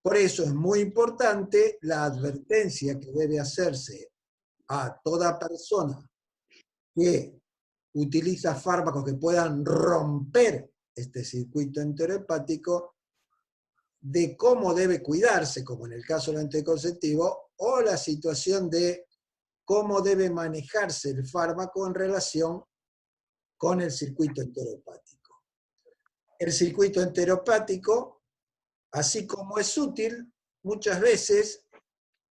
Speaker 1: Por eso es muy importante la advertencia que debe hacerse a toda persona que utiliza fármacos que puedan romper este circuito enterohepático, de cómo debe cuidarse, como en el caso del anticonceptivo, o la situación de cómo debe manejarse el fármaco en relación con el circuito enterohepático. El circuito enterohepático, así como es útil, muchas veces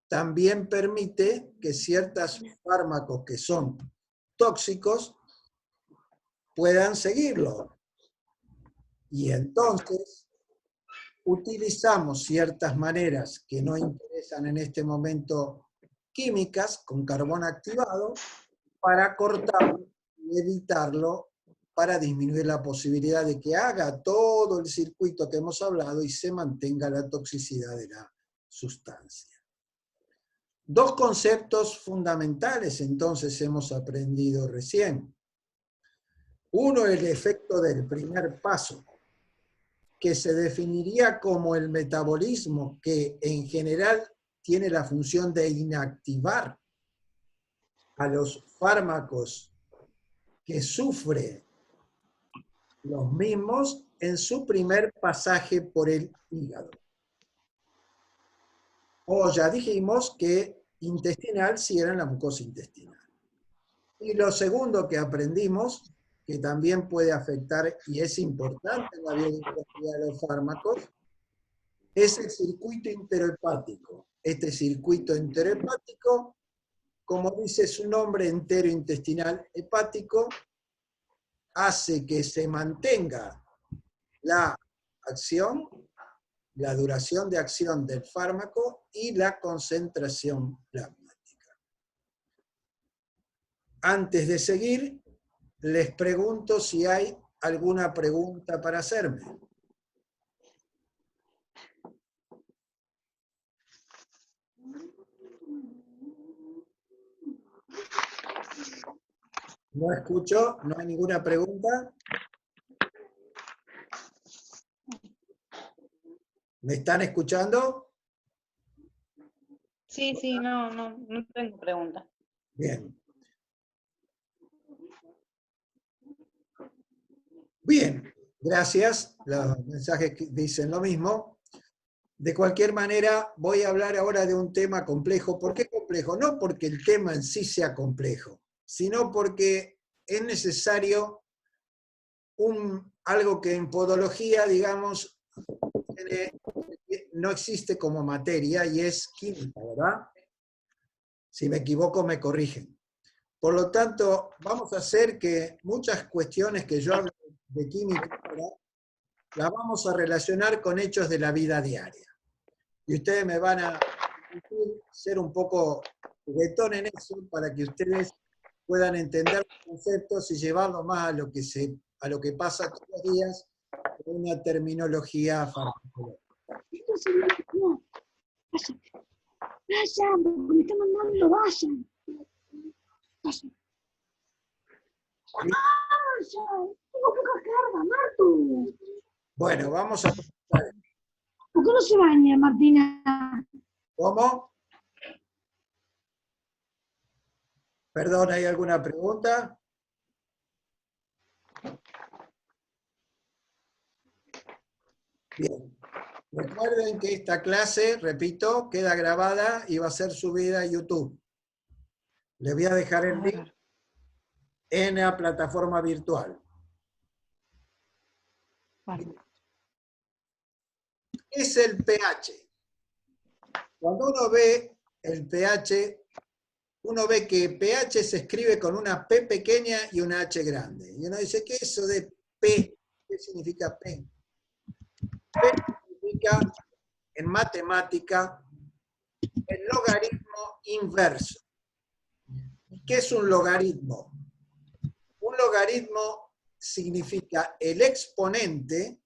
Speaker 1: también permite que ciertos fármacos que son tóxicos puedan seguirlo. Y entonces utilizamos ciertas maneras que no interesan en este momento químicas con carbón activado para cortarlo y evitarlo, para disminuir la posibilidad de que haga todo el circuito que hemos hablado y se mantenga la toxicidad de la sustancia. Dos conceptos fundamentales entonces hemos aprendido recién. Uno, el efecto del primer paso, que se definiría como el metabolismo, que en general tiene la función de inactivar a los fármacos que sufre los mismos en su primer pasaje por el hígado. O ya dijimos que intestinal si era en la mucosa intestinal. Y lo segundo que aprendimos, que también puede afectar y es importante en la biodiversidad de los fármacos, es el circuito enterohepático. Este circuito enterohepático, como dice su nombre, enterointestinal hepático, hace que se mantenga la acción, la duración de acción del fármaco y la concentración plasmática. Antes de seguir, les pregunto si hay alguna pregunta para hacerme. No escucho, no hay ninguna pregunta. ¿Me están escuchando?
Speaker 2: Sí, sí, no tengo pregunta.
Speaker 1: Bien. Bien, gracias. Los mensajes dicen lo mismo. De cualquier manera, voy a hablar ahora de un tema complejo. ¿Por qué complejo? No porque el tema en sí sea complejo, sino porque es necesario algo que en podología, digamos, no existe como materia y es química, ¿verdad? Si me equivoco, me corrigen. Por lo tanto, vamos a hacer que muchas cuestiones que yo hablo de química las vamos a relacionar con hechos de la vida diaria. Y ustedes me van a ser un poco juguetón en eso para que ustedes puedan entender los conceptos y llevarlo más a lo que pasa todos los días con una terminología farmacológica.
Speaker 4: No, vayan, vayan, porque me están mandando, vayan. Vayan. Vayan, tengo poca carga, Martu.
Speaker 1: Bueno, vamos a comenzar.
Speaker 4: ¿Por qué no se baña, Martina?
Speaker 1: ¿Cómo? Perdón, ¿hay alguna pregunta? Bien. Recuerden que esta clase, repito, queda grabada y va a ser subida a YouTube. Les voy a dejar el link en la plataforma virtual.
Speaker 3: Bueno.
Speaker 1: ¿Qué es el pH? Cuando uno ve el pH, uno ve que pH se escribe con una P pequeña y una H grande. Y uno dice, ¿qué es eso de P? ¿Qué significa P? P significa, en matemática, el logaritmo inverso. ¿Qué es un logaritmo? Un logaritmo significa el exponente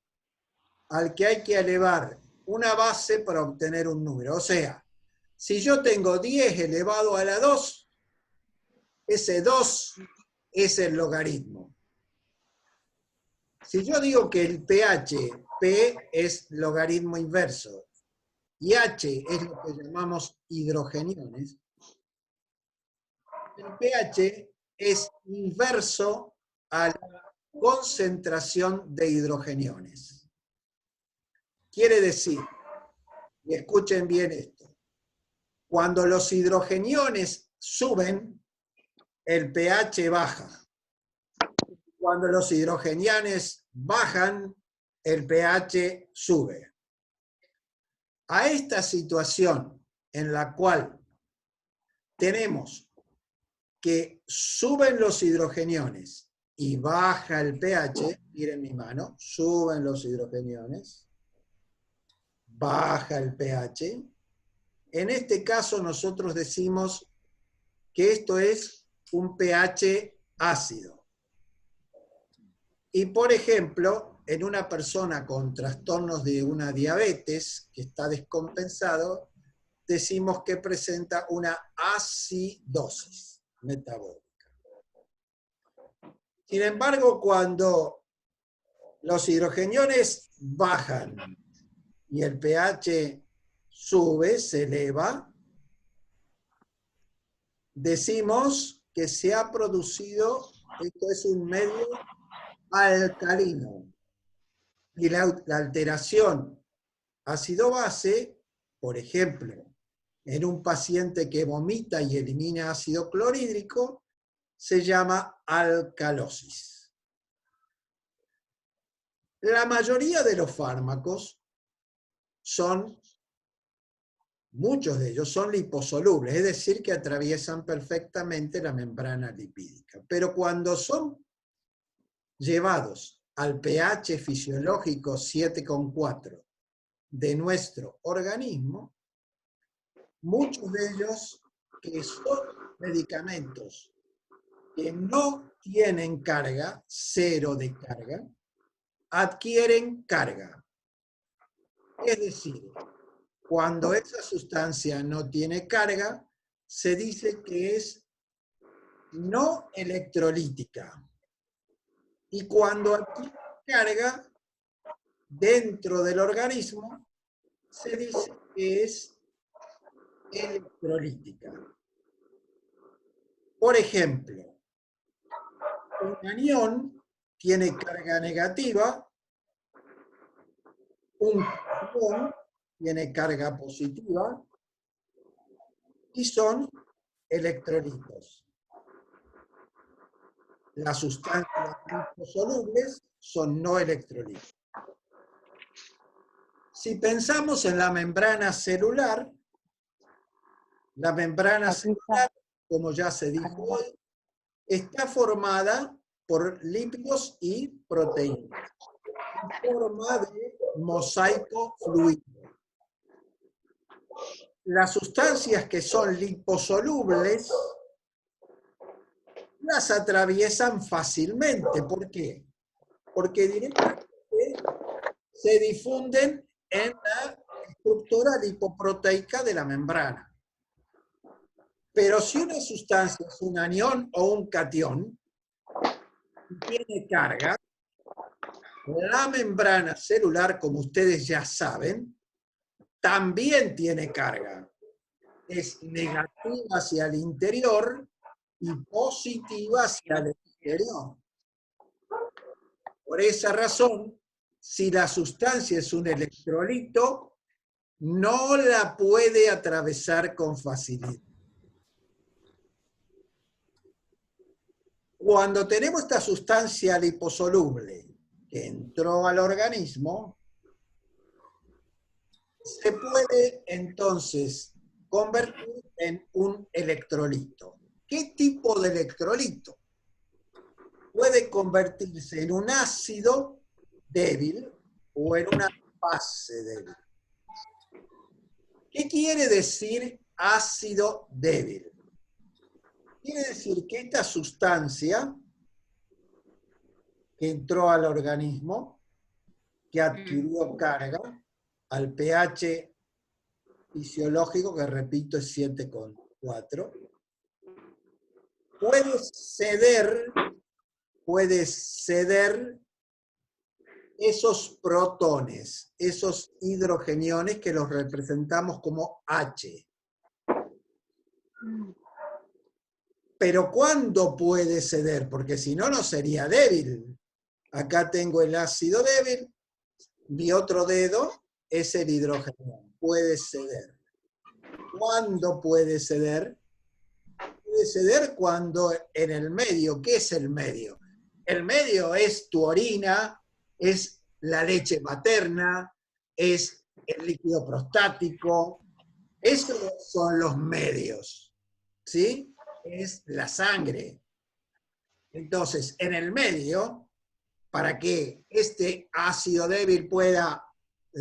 Speaker 1: al que hay que elevar una base para obtener un número. O sea, si yo tengo 10 elevado a la 2, ese 2 es el logaritmo. Si yo digo que el pH, P es logaritmo inverso, y H es lo que llamamos hidrogeniones, el pH es inverso a la concentración de hidrogeniones. Quiere decir, y escuchen bien esto, cuando los hidrogeniones suben, el pH baja. Cuando los hidrogeniones bajan, el pH sube. A esta situación en la cual tenemos que suben los hidrogeniones y baja el pH, miren mi mano, suben los hidrogeniones, baja el pH. En este caso nosotros decimos que esto es un pH ácido. Y por ejemplo, en una persona con trastornos de una diabetes que está descompensado, decimos que presenta una acidosis metabólica. Sin embargo, cuando los hidrogeniones bajan y el pH sube, se eleva, decimos que se ha producido, esto es un medio alcalino. Y la alteración ácido-base, por ejemplo, en un paciente que vomita y elimina ácido clorhídrico, se llama alcalosis. La mayoría de los fármacos muchos de ellos son liposolubles, es decir, que atraviesan perfectamente la membrana lipídica. Pero cuando son llevados al pH fisiológico 7,4 de nuestro organismo, muchos de ellos, que son medicamentos que no tienen carga, cero de carga, adquieren carga. Es decir, cuando esa sustancia no tiene carga, se dice que es no electrolítica. Y cuando adquiere carga dentro del organismo, se dice que es electrolítica. Por ejemplo, un anión tiene carga negativa, un cation tiene carga positiva y son electrolitos. Las sustancias liposolubles son no electrolitos. Si pensamos en la membrana celular, como ya se dijo hoy, está formada por lípidos y proteínas, en forma de mosaico fluido. Las sustancias que son liposolubles las atraviesan fácilmente. ¿Por qué? Porque directamente se difunden en la estructura lipoproteica de la membrana. Pero si una sustancia es un anión o un cation y tiene carga, la membrana celular, como ustedes ya saben, también tiene carga. Es negativa hacia el interior y positiva hacia el exterior. Por esa razón, si la sustancia es un electrolito, no la puede atravesar con facilidad. Cuando tenemos esta sustancia liposoluble que entró al organismo, se puede entonces convertir en un electrolito. ¿Qué tipo de electrolito? Puede convertirse en un ácido débil o en una base débil. ¿Qué quiere decir ácido débil? Quiere decir que esta sustancia que entró al organismo, que adquirió carga, al pH fisiológico, que repito es 7,4, puede ceder esos protones, esos hidrogeniones que los representamos como H. Pero ¿cuándo puede ceder? Porque si no, no sería débil. Acá tengo el ácido débil, mi otro dedo es el hidrógeno. Puede ceder. ¿Cuándo puede ceder? Puede ceder cuando en el medio, ¿qué es el medio? El medio es tu orina, es la leche materna, es el líquido prostático. Esos son los medios, ¿sí? Es la sangre. Entonces, en el medio, para que este ácido débil pueda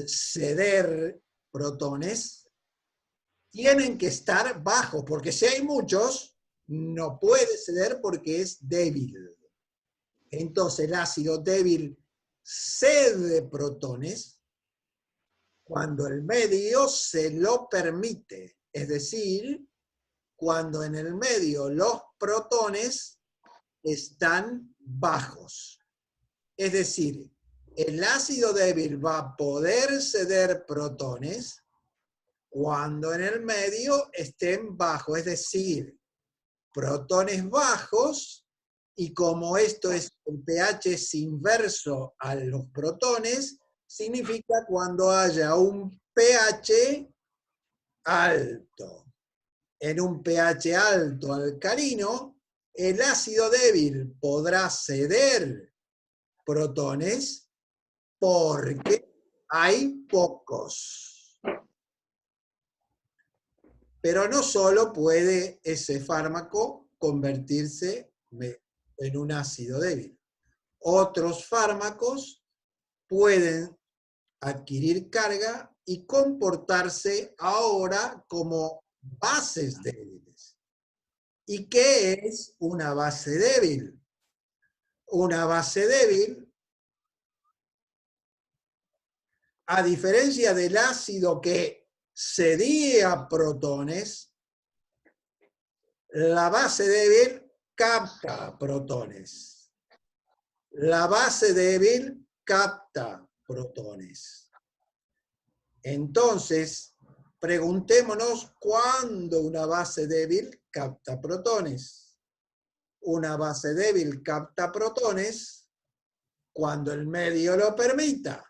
Speaker 1: ceder protones, tienen que estar bajos, porque si hay muchos, no puede ceder porque es débil. Entonces, el ácido débil cede protones cuando el medio se lo permite, es decir, cuando en el medio los protones están bajos. Es decir, el ácido débil va a poder ceder protones cuando en el medio estén bajos, es decir, protones bajos, y como esto es, el pH es inverso a los protones, significa cuando haya un pH alto. En un pH alto alcalino, el ácido débil podrá ceder protones porque hay pocos. Pero no solo puede ese fármaco convertirse en un ácido débil. Otros fármacos pueden adquirir carga y comportarse ahora como bases débiles. ¿Y qué es una base débil? Una base débil, a diferencia del ácido que cedía protones, la base débil capta protones. La base débil capta protones. Entonces, preguntémonos cuándo una base débil capta protones. Una base débil capta protones cuando el medio lo permita.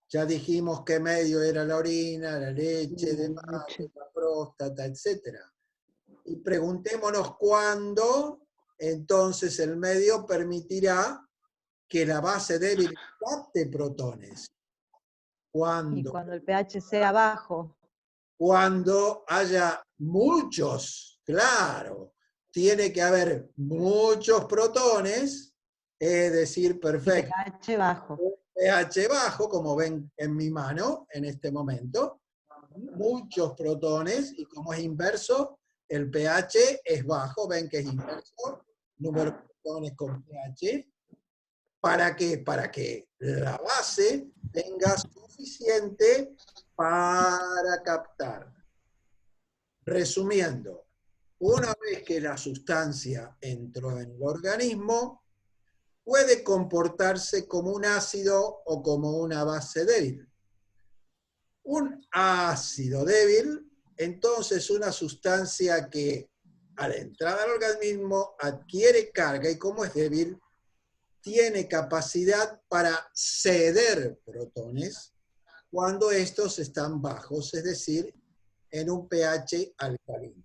Speaker 1: Ya dijimos qué medio era la orina, la leche de madre, la próstata, etc. Y preguntémonos cuándo entonces el medio permitirá que la base débil capte protones.
Speaker 3: Y cuando el pH sea bajo.
Speaker 1: Cuando haya muchos, claro, tiene que haber muchos protones, es decir, perfecto.
Speaker 3: pH bajo.
Speaker 1: pH bajo, como ven en mi mano en este momento, muchos protones, y como es inverso, el pH es bajo, ven que es inverso, número de protones con pH. ¿Para qué? Para que la base tenga suficiente para captar. Resumiendo, una vez que la sustancia entró en el organismo, puede comportarse como un ácido o como una base débil. Un ácido débil, entonces, una sustancia que al entrar al organismo adquiere carga y como es débil, tiene capacidad para ceder protones cuando estos están bajos, es decir, en un pH alcalino.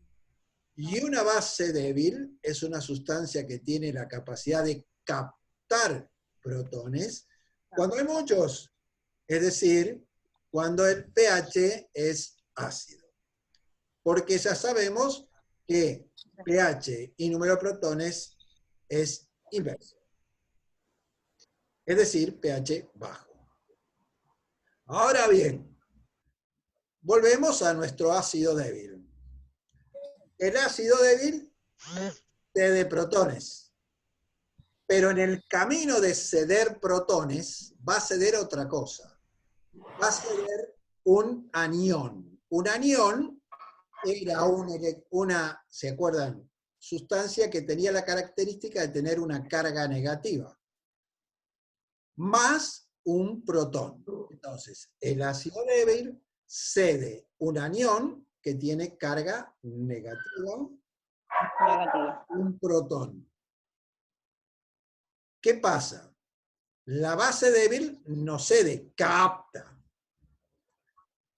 Speaker 1: Y una base débil es una sustancia que tiene la capacidad de captar protones cuando hay muchos, es decir, cuando el pH es ácido. Porque ya sabemos que pH y número de protones es inverso. Es decir, pH bajo. Ahora bien, volvemos a nuestro ácido débil. El ácido débil cede protones, pero en el camino de ceder protones va a ceder otra cosa. Va a ceder un anión. Un anión era una, ¿se acuerdan? Sustancia que tenía la característica de tener una carga negativa, más un protón. Entonces, el ácido débil cede un anión que tiene carga negativa, un protón. ¿Qué pasa? La base débil no cede, capta.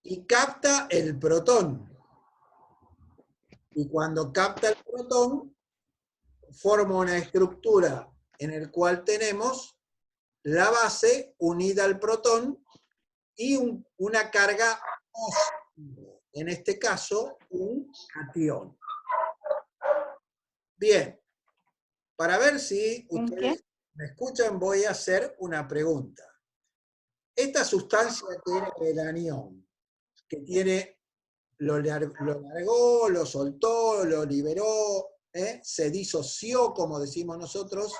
Speaker 1: Y capta el protón. Y cuando capta el protón, forma una estructura en la cual tenemos la base unida al protón y una carga positiva. En este caso, un catión. Bien, para ver si
Speaker 2: ¿Un
Speaker 1: ustedes
Speaker 2: qué?
Speaker 1: me escuchan, voy a hacer una pregunta. Esta sustancia que era el anión, que tiene, lo largó, lo soltó, lo liberó, se disoció, como decimos nosotros,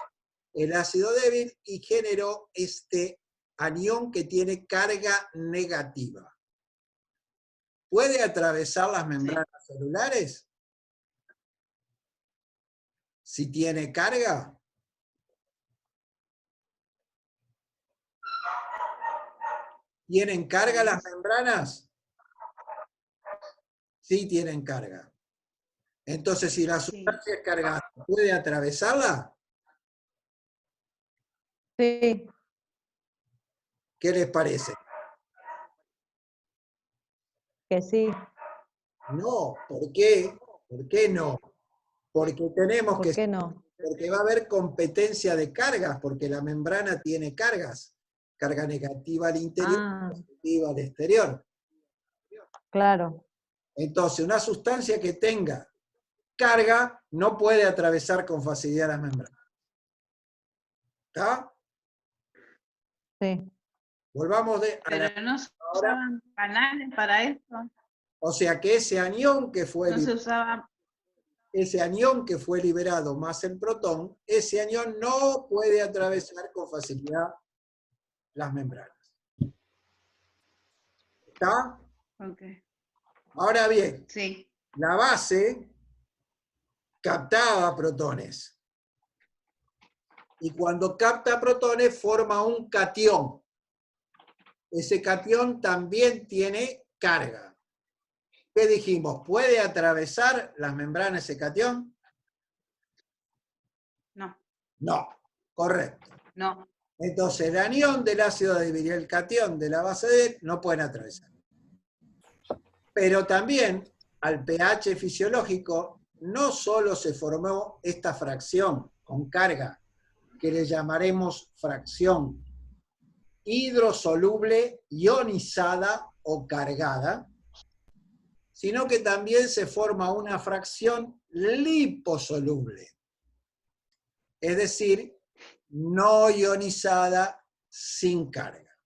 Speaker 1: el ácido débil y generó este anión que tiene carga negativa. ¿Puede atravesar las membranas celulares? Si tiene carga. ¿Tienen carga las membranas? Sí tienen carga. Entonces, si la sustancia es cargada, ¿puede atravesarla?
Speaker 3: Sí,
Speaker 1: ¿Qué les parece?
Speaker 3: que sí.
Speaker 1: No, ¿por qué? ¿Por qué no? Porque tenemos
Speaker 3: ¿Por
Speaker 1: que,
Speaker 3: qué no?
Speaker 1: porque va a haber competencia de cargas, porque la membrana tiene cargas. Carga negativa al interior,
Speaker 3: Ah,
Speaker 1: positiva al exterior.
Speaker 3: claro.
Speaker 1: Entonces, una sustancia que tenga carga no puede atravesar con facilidad las membranas. ¿Está?
Speaker 3: Sí.
Speaker 1: Volvamos a la
Speaker 2: Pero no se
Speaker 1: ahora.
Speaker 2: usaban canales para esto.
Speaker 1: O sea que ese anión que fue
Speaker 2: No se usaba.
Speaker 1: ese anión que fue liberado más el protón, ese anión no puede atravesar con facilidad las membranas. ¿Está?
Speaker 2: Ok.
Speaker 1: Ahora bien,
Speaker 2: Sí.
Speaker 1: la base captaba protones. Y cuando capta protones forma un catión. Ese catión también tiene carga. ¿Qué dijimos? ¿Puede atravesar las membranas ese catión?
Speaker 2: No.
Speaker 1: No, correcto.
Speaker 2: No.
Speaker 1: Entonces el anión del ácido débil y el catión de la base D no pueden atravesar. Pero también al pH fisiológico no solo se formó esta fracción con carga, que le llamaremos fracción hidrosoluble ionizada o cargada, sino que también se forma una fracción liposoluble, es decir, no ionizada sin carga.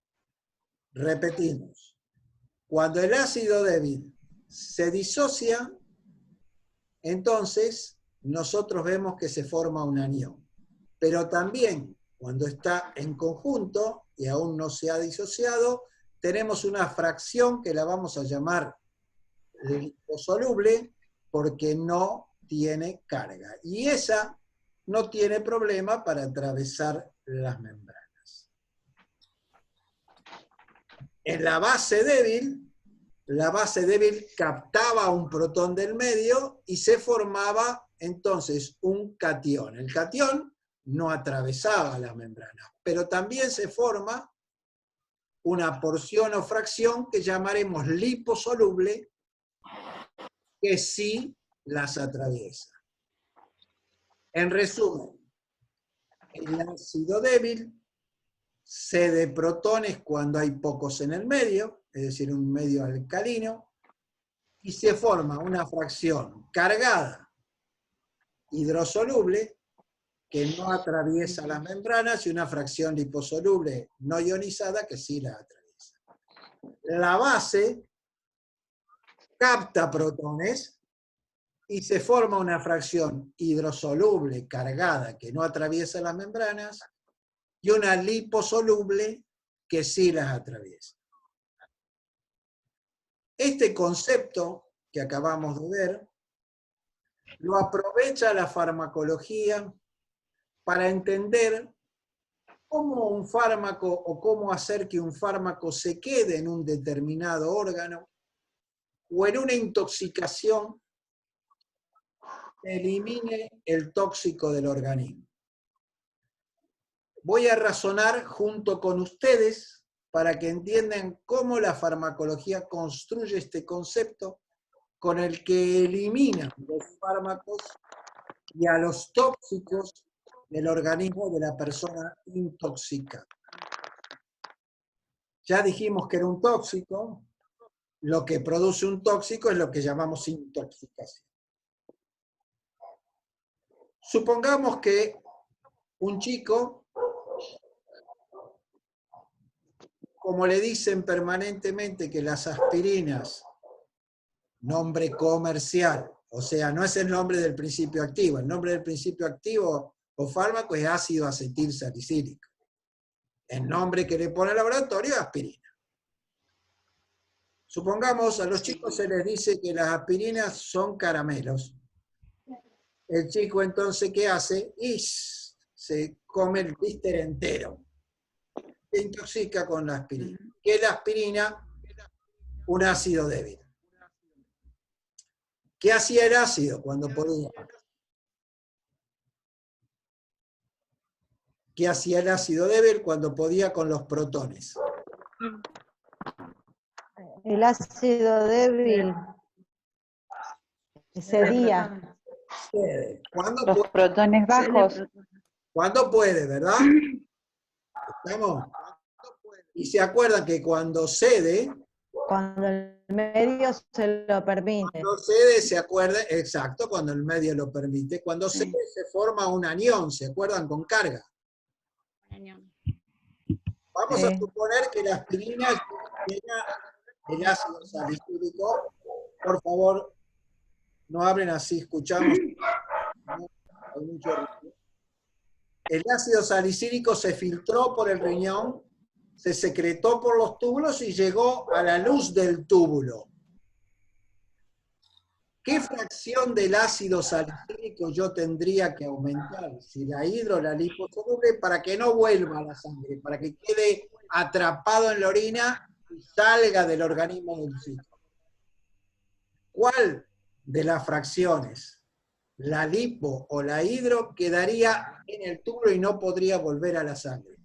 Speaker 1: Repetimos, cuando el ácido débil se disocia, entonces nosotros vemos que se forma un anión. Pero también cuando está en conjunto y aún no se ha disociado, tenemos una fracción que la vamos a llamar liposoluble porque no tiene carga. Y esa no tiene problema para atravesar las membranas. En la base débil captaba un protón del medio y se formaba entonces un catión. El catión no atravesaba la membrana, pero también se forma una porción o fracción que llamaremos liposoluble, que sí las atraviesa. En resumen, el ácido débil cede protones cuando hay pocos en el medio, es decir, un medio alcalino, y se forma una fracción cargada, hidrosoluble, que no atraviesa las membranas, y una fracción liposoluble no ionizada que sí la atraviesa. La base capta protones y se forma una fracción hidrosoluble cargada que no atraviesa las membranas y una liposoluble que sí las atraviesa. Este concepto que acabamos de ver lo aprovecha la farmacología para entender cómo un fármaco o cómo hacer que un fármaco se quede en un determinado órgano o en una intoxicación elimine el tóxico del organismo. Voy a razonar junto con ustedes para que entiendan cómo la farmacología construye este concepto con el que elimina los fármacos y a los tóxicos del organismo de la persona intoxicada. Ya dijimos que era un tóxico. Lo que produce un tóxico es lo que llamamos intoxicación. Supongamos que un chico, como le dicen permanentemente que las aspirinas, nombre comercial, o sea, no es el nombre del principio activo, el nombre del principio activo o fármaco es ácido acetil salicílico. El nombre que le pone el laboratorio es aspirina. Supongamos a los chicos se les dice que las aspirinas son caramelos. El chico entonces, ¿qué hace? Y se come el blister entero. Se intoxica con la aspirina. ¿Qué es la aspirina? Un ácido débil. ¿Qué hacía el ácido cuando podía? ¿Qué hacía el ácido débil cuando podía con los protones?
Speaker 3: El ácido débil cedía.
Speaker 1: ¿Cuándo
Speaker 5: Los
Speaker 1: puede?
Speaker 5: protones bajos.
Speaker 1: ¿Cuándo puede, verdad? ¿Estamos? Y se acuerdan que cuando cede,
Speaker 3: Cuando el medio se lo permite.
Speaker 1: cuando cede, se acuerda, exacto, cuando el medio lo permite. Cuando cede se forma un anión, ¿se acuerdan? Con carga. Vamos a suponer que la aspirina tiene el ácido salicílico. Por favor, no hablen así, escuchamos. Hay mucho ruido. El ácido salicílico se filtró por el riñón, se secretó por los túbulos y llegó a la luz del túbulo. ¿Qué fracción del ácido salicílico yo tendría que aumentar? Si la hidro o la liposoluble, para que no vuelva a la sangre, para que quede atrapado en la orina y salga del organismo del chico. ¿Cuál de las fracciones, la lipo o la hidro, quedaría en el túbulo y no podría volver a la sangre?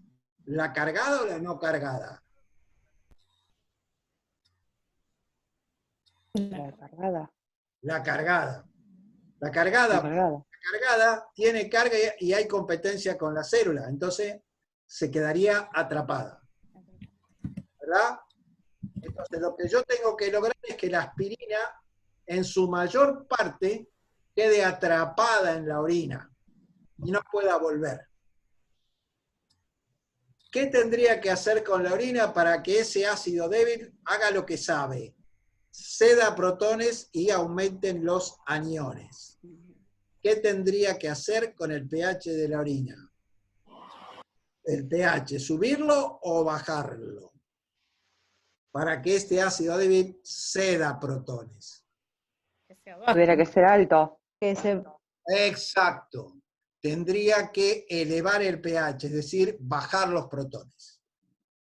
Speaker 1: ¿La cargada o la no cargada?
Speaker 5: La cargada.
Speaker 1: La cargada. La cargada tiene carga y hay competencia con la célula, entonces se quedaría atrapada. ¿Verdad? Entonces lo que yo tengo que lograr es que la aspirina en su mayor parte quede atrapada en la orina y no pueda volver. ¿Qué tendría que hacer con la orina para que ese ácido débil haga lo que sabe? Ceda protones y aumenten los aniones. ¿Qué tendría que hacer con el pH de la orina? El pH, ¿subirlo o bajarlo? Para que este ácido débil ceda protones.
Speaker 5: Tuviera que ser alto.
Speaker 1: Exacto. Tendría que elevar el pH, es decir, bajar los protones.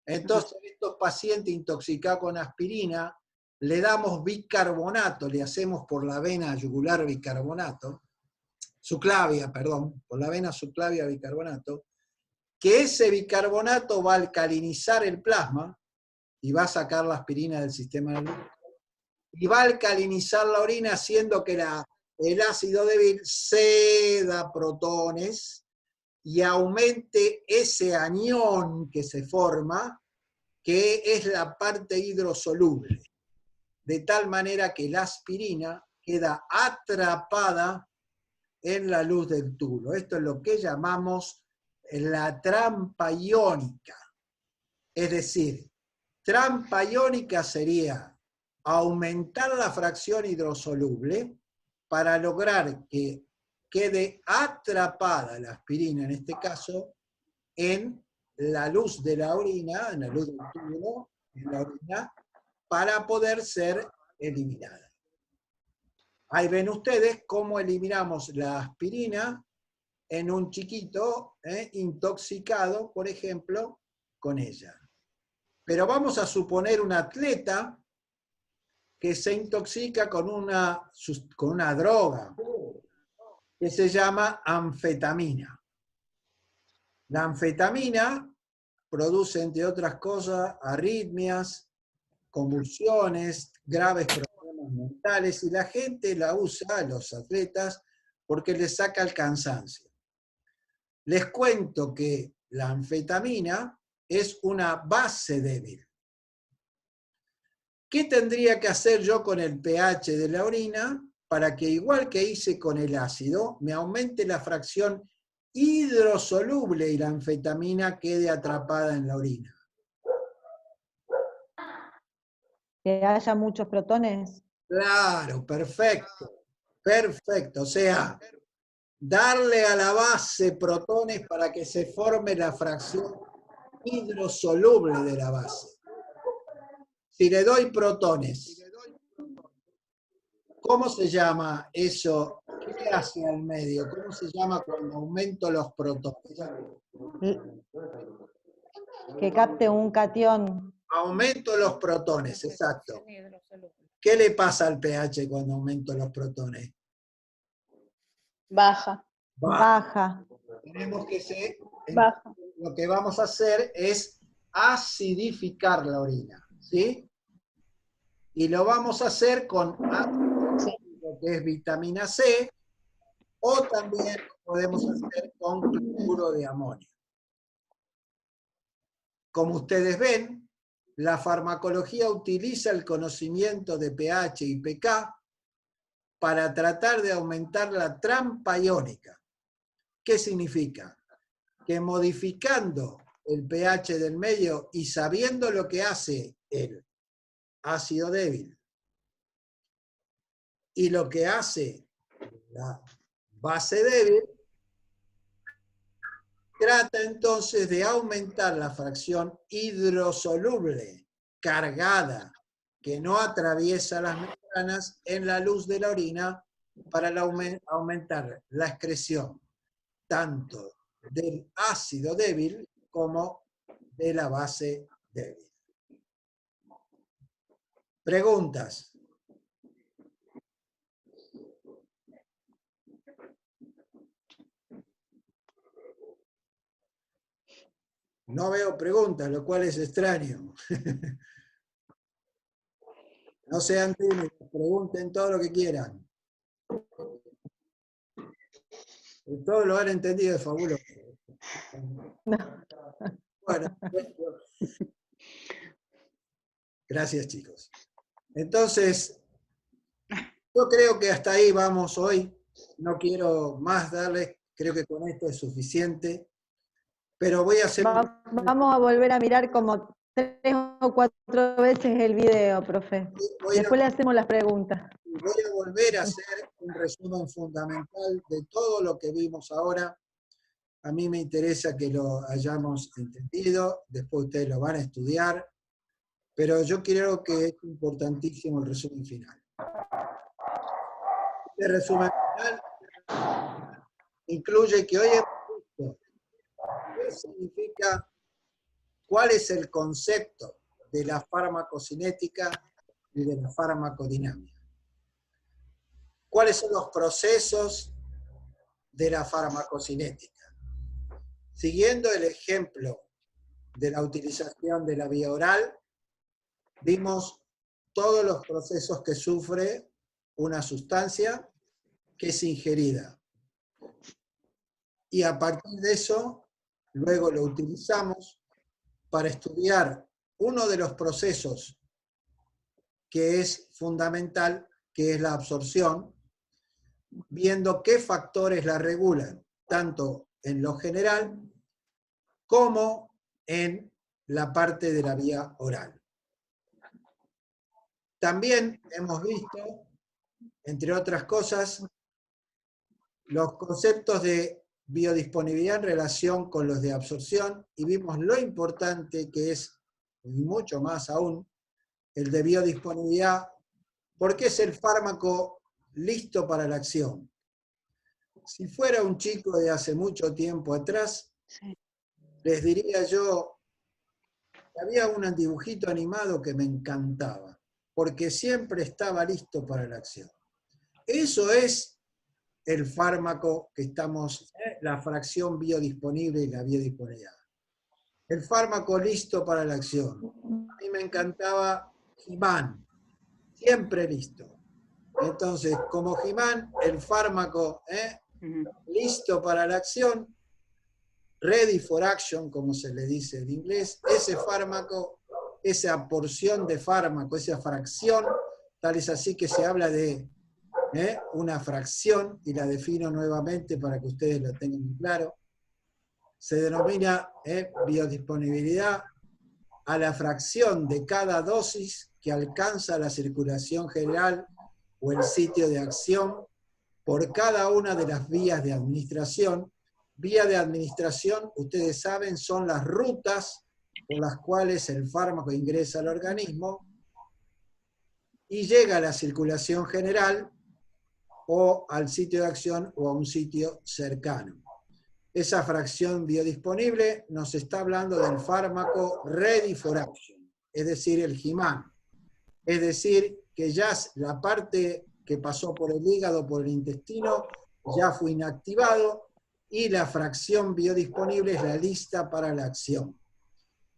Speaker 1: Entonces, estos pacientes intoxicados con aspirina, le damos bicarbonato, le hacemos por la vena yugular bicarbonato, subclavia, perdón, por la vena subclavia bicarbonato, que ese bicarbonato va a alcalinizar el plasma y va a sacar la aspirina del sistema nervioso, y va a alcalinizar la orina haciendo que el ácido débil ceda protones y aumente ese anión que se forma, que es la parte hidrosoluble, de tal manera que la aspirina queda atrapada en la luz del túbulo. Esto es lo que llamamos la trampa iónica. Es decir, trampa iónica sería aumentar la fracción hidrosoluble para lograr que quede atrapada la aspirina, en este caso, en la luz de la orina, en la luz del túbulo, en la orina, para poder ser eliminada. Ahí ven ustedes cómo eliminamos la aspirina en un chiquito intoxicado, por ejemplo, con ella. Pero vamos a suponer un atleta que se intoxica con una droga que se llama anfetamina. La anfetamina produce, entre otras cosas, arritmias, convulsiones, graves problemas mentales, y la gente la usa, los atletas, porque les saca el cansancio. Les cuento que la anfetamina es una base débil. ¿Qué tendría que hacer yo con el pH de la orina para que, igual que hice con el ácido, me aumente la fracción hidrosoluble y la anfetamina quede atrapada en la orina?
Speaker 3: Que haya muchos protones.
Speaker 1: Claro, perfecto, perfecto. O sea, darle a la base protones para que se forme la fracción hidrosoluble de la base. Si le doy protones, ¿cómo se llama eso? ¿Qué hace al medio? ¿Cómo se llama cuando aumento los protones?
Speaker 3: Que capte un cation.
Speaker 1: Aumento los protones, exacto. ¿Qué le pasa al pH cuando aumento los protones?
Speaker 2: Baja.
Speaker 3: Baja.
Speaker 1: Tenemos que ser,
Speaker 2: Baja.
Speaker 1: lo que vamos a hacer es acidificar la orina, ¿sí? Y lo vamos a hacer con ácido, que es vitamina C, o también lo podemos hacer con cloruro de amonio. Como ustedes ven, la farmacología utiliza el conocimiento de pH y pK para tratar de aumentar la trampa iónica. ¿Qué significa? Que modificando el pH del medio y sabiendo lo que hace el ácido débil y lo que hace la base débil, trata entonces de aumentar la fracción hidrosoluble cargada que no atraviesa las membranas en la luz de la orina para aumentar la excreción tanto del ácido débil como de la base débil. ¿Preguntas? No veo preguntas, lo cual es extraño. No sean tímidos, pregunten todo lo que quieran. Todo lo han entendido, es fabuloso. Bueno, gracias, chicos. Entonces, yo creo que hasta ahí vamos hoy. No quiero más darles, creo que con esto es suficiente. Pero voy a hacer...
Speaker 3: Vamos a volver a mirar como 3 o 4 veces el video, profe. Después le hacemos las preguntas.
Speaker 1: Voy a volver a hacer un resumen fundamental de todo lo que vimos ahora. A mí me interesa que lo hayamos entendido, después ustedes lo van a estudiar, pero yo creo que es importantísimo el resumen final. Este resumen final incluye que hoy hemos visto qué significa, cuál es el concepto de la farmacocinética y de la farmacodinámica. ¿Cuáles son los procesos de la farmacocinética? Siguiendo el ejemplo de la utilización de la vía oral, vimos todos los procesos que sufre una sustancia que es ingerida. Y a partir de eso, luego lo utilizamos para estudiar uno de los procesos que es fundamental, que es la absorción, viendo qué factores la regulan, tanto en lo general como en la parte de la vía oral. También hemos visto, entre otras cosas, los conceptos de biodisponibilidad en relación con los de absorción, y vimos lo importante que es, y mucho más aún, el de biodisponibilidad, porque es el fármaco listo para la acción. Si fuera un chico de hace mucho tiempo atrás, les diría yo, había un dibujito animado que me encantaba, porque siempre estaba listo para la acción. Eso es el fármaco que estamos, la fracción biodisponible y la biodisponibilidad. El fármaco listo para la acción. A mí me encantaba He-Man, siempre listo. Entonces, como He-Man, el fármaco listo para la acción, ready for action, como se le dice en inglés, ese fármaco esa porción de fármaco, esa fracción, tal es así que se habla de una fracción, y la defino nuevamente para que ustedes lo tengan claro. Se denomina biodisponibilidad a la fracción de cada dosis que alcanza la circulación general o el sitio de acción por cada una de las vías de administración. Vía de administración, ustedes saben, son las rutas por las cuales el fármaco ingresa al organismo y llega a la circulación general o al sitio de acción o a un sitio cercano. Esa fracción biodisponible nos está hablando del fármaco ready for action, es decir, el He-Man. Es decir, que ya la parte que pasó por el hígado, por el intestino, ya fue inactivado y la fracción biodisponible es la lista para la acción.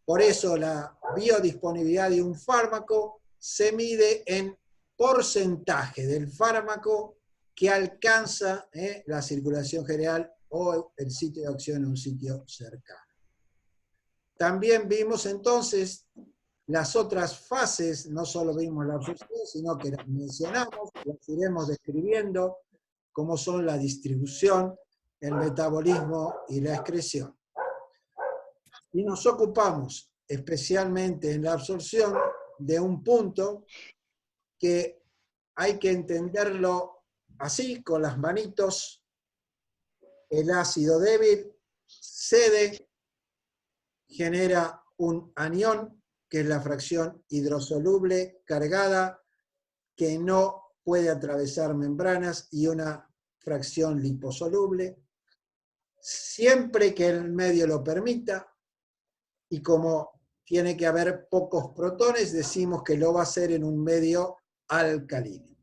Speaker 1: Por eso la biodisponibilidad de un fármaco se mide en porcentaje del fármaco que alcanza la circulación general o el sitio de acción en un sitio cercano. También vimos entonces las otras fases, no solo vimos la absorción, sino que las mencionamos, las iremos describiendo, como son la distribución, el metabolismo y la excreción. Y nos ocupamos especialmente en la absorción de un punto que hay que entenderlo así, con las manitos. El ácido débil cede, genera un anión, que es la fracción hidrosoluble cargada, que no puede atravesar membranas, y una fracción liposoluble, siempre que el medio lo permita, y como tiene que haber pocos protones, decimos que lo va a hacer en un medio alcalino.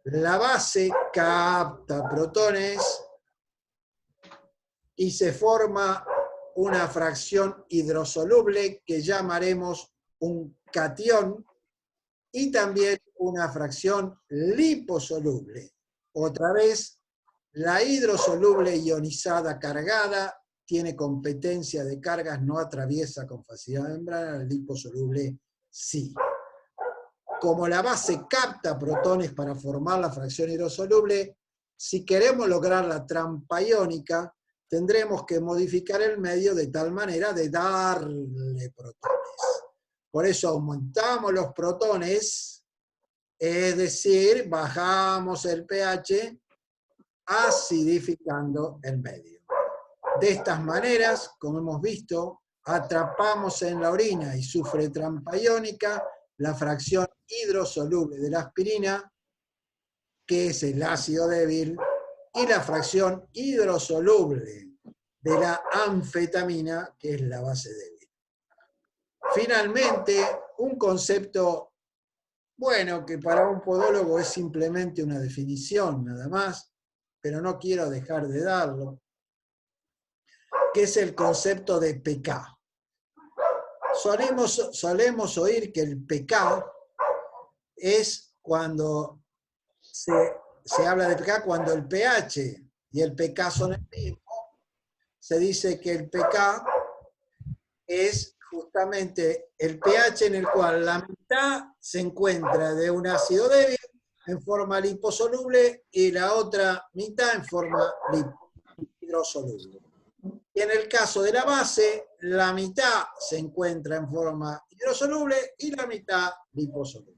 Speaker 1: La base capta protones y se forma una fracción hidrosoluble que llamaremos un catión, y también una fracción liposoluble. Otra vez, la hidrosoluble ionizada cargada tiene competencia de cargas, no atraviesa con facilidad la membrana, la liposoluble sí. Como la base capta protones para formar la fracción hidrosoluble, si queremos lograr la trampa iónica, tendremos que modificar el medio de tal manera de darle protones. Por eso aumentamos los protones, es decir, bajamos el pH, acidificando el medio. De estas maneras, como hemos visto, atrapamos en la orina y sufre trampa iónica la fracción hidrosoluble de la aspirina, que es el ácido débil, y la fracción hidrosoluble de la anfetamina, que es la base débil. Finalmente, un concepto, bueno, que para un podólogo es simplemente una definición nada más, pero no quiero dejar de darlo, que es el concepto de pK. Solemos oír que el pK es cuando se habla de pK, cuando el pH y el pK son el mismo. Se dice que el pK es justamente el pH en el cual la mitad se encuentra de un ácido débil en forma liposoluble y la otra mitad en forma hidrosoluble. Y en el caso de la base, la mitad se encuentra en forma hidrosoluble y la mitad liposoluble.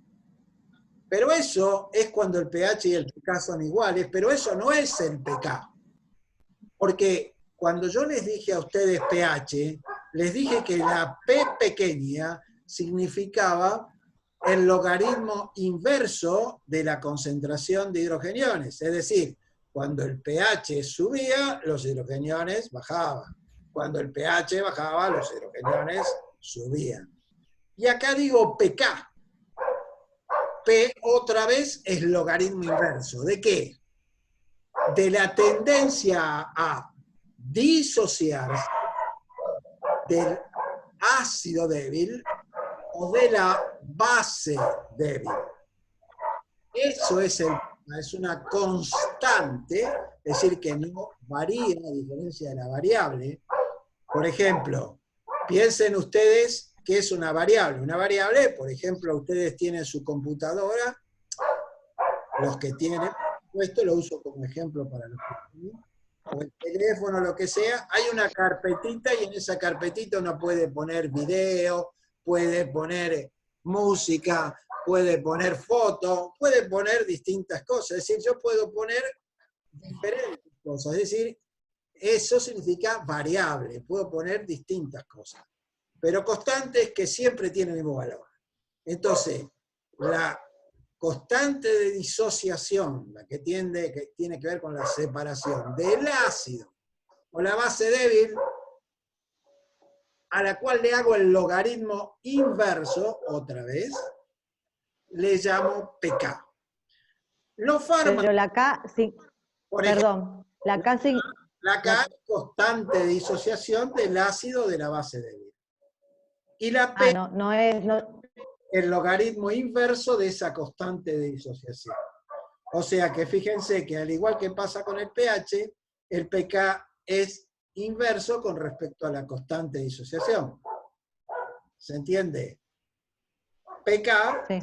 Speaker 1: Pero eso es cuando el pH y el pK son iguales, pero eso no es el pK. Porque cuando yo les dije a ustedes pH, les dije que la P pequeña significaba el logaritmo inverso de la concentración de hidrogeniones. Es decir, cuando el pH subía, los hidrogeniones bajaban. Cuando el pH bajaba, los hidrogeniones subían. Y acá digo pK. P otra vez es logaritmo inverso. ¿De qué? De la tendencia a disociarse del ácido débil o de la base débil. Eso es una constante, es decir, que no varía a diferencia de la variable. Por ejemplo, piensen ustedes ¿qué es una variable? Una variable, por ejemplo, ustedes tienen su computadora, los que tienen, esto lo uso como ejemplo para los que tienen, o el teléfono, lo que sea, hay una carpetita y en esa carpetita uno puede poner video, puede poner música, puede poner fotos, puede poner distintas cosas. Es decir, yo puedo poner diferentes cosas. Es decir, eso significa variable, puedo poner distintas cosas. Pero constante es que siempre tiene el mismo valor. Entonces, la constante de disociación, la que tiene que ver con la separación del ácido o la base débil, a la cual le hago el logaritmo inverso, otra vez, le llamo pK. Los fármacos,
Speaker 3: Pero la K, sí,
Speaker 1: por ejemplo,
Speaker 3: perdón, la K sí,
Speaker 1: la K es constante de disociación del ácido de la base débil. Y la P
Speaker 3: no es, no,
Speaker 1: el logaritmo inverso de esa constante de disociación. O sea que fíjense que al igual que pasa con el pH, el pK es inverso con respecto a la constante de disociación. ¿Se entiende? pK,
Speaker 3: sí.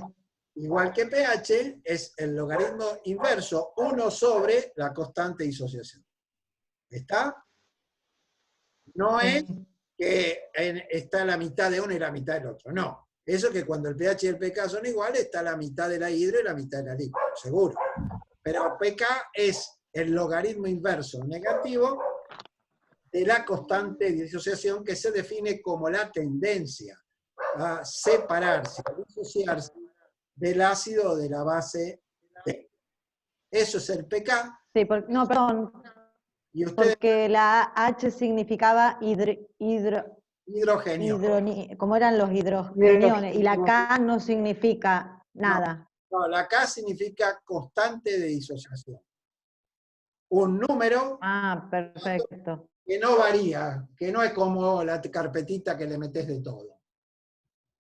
Speaker 1: igual que pH, es el logaritmo inverso 1 sobre la constante de disociación. ¿Está? No es que está la mitad de uno y la mitad del otro, no. Eso que cuando el pH y el pK son iguales, está la mitad de la hidro y la mitad de la líquido, seguro. Pero pK es el logaritmo inverso negativo de la constante de disociación que se define como la tendencia a separarse, a disociarse del ácido de la base T. Eso es el pK.
Speaker 3: Sí, no, perdón,
Speaker 1: Y ustedes,
Speaker 3: porque la H significaba
Speaker 1: hidrogenio.
Speaker 3: ¿cómo eran los hidrogeniones? Y la K no significa nada.
Speaker 1: No, la K significa constante de disociación. Un número
Speaker 3: Ah, perfecto.
Speaker 1: que no varía, que no es como la carpetita que le metes de todo.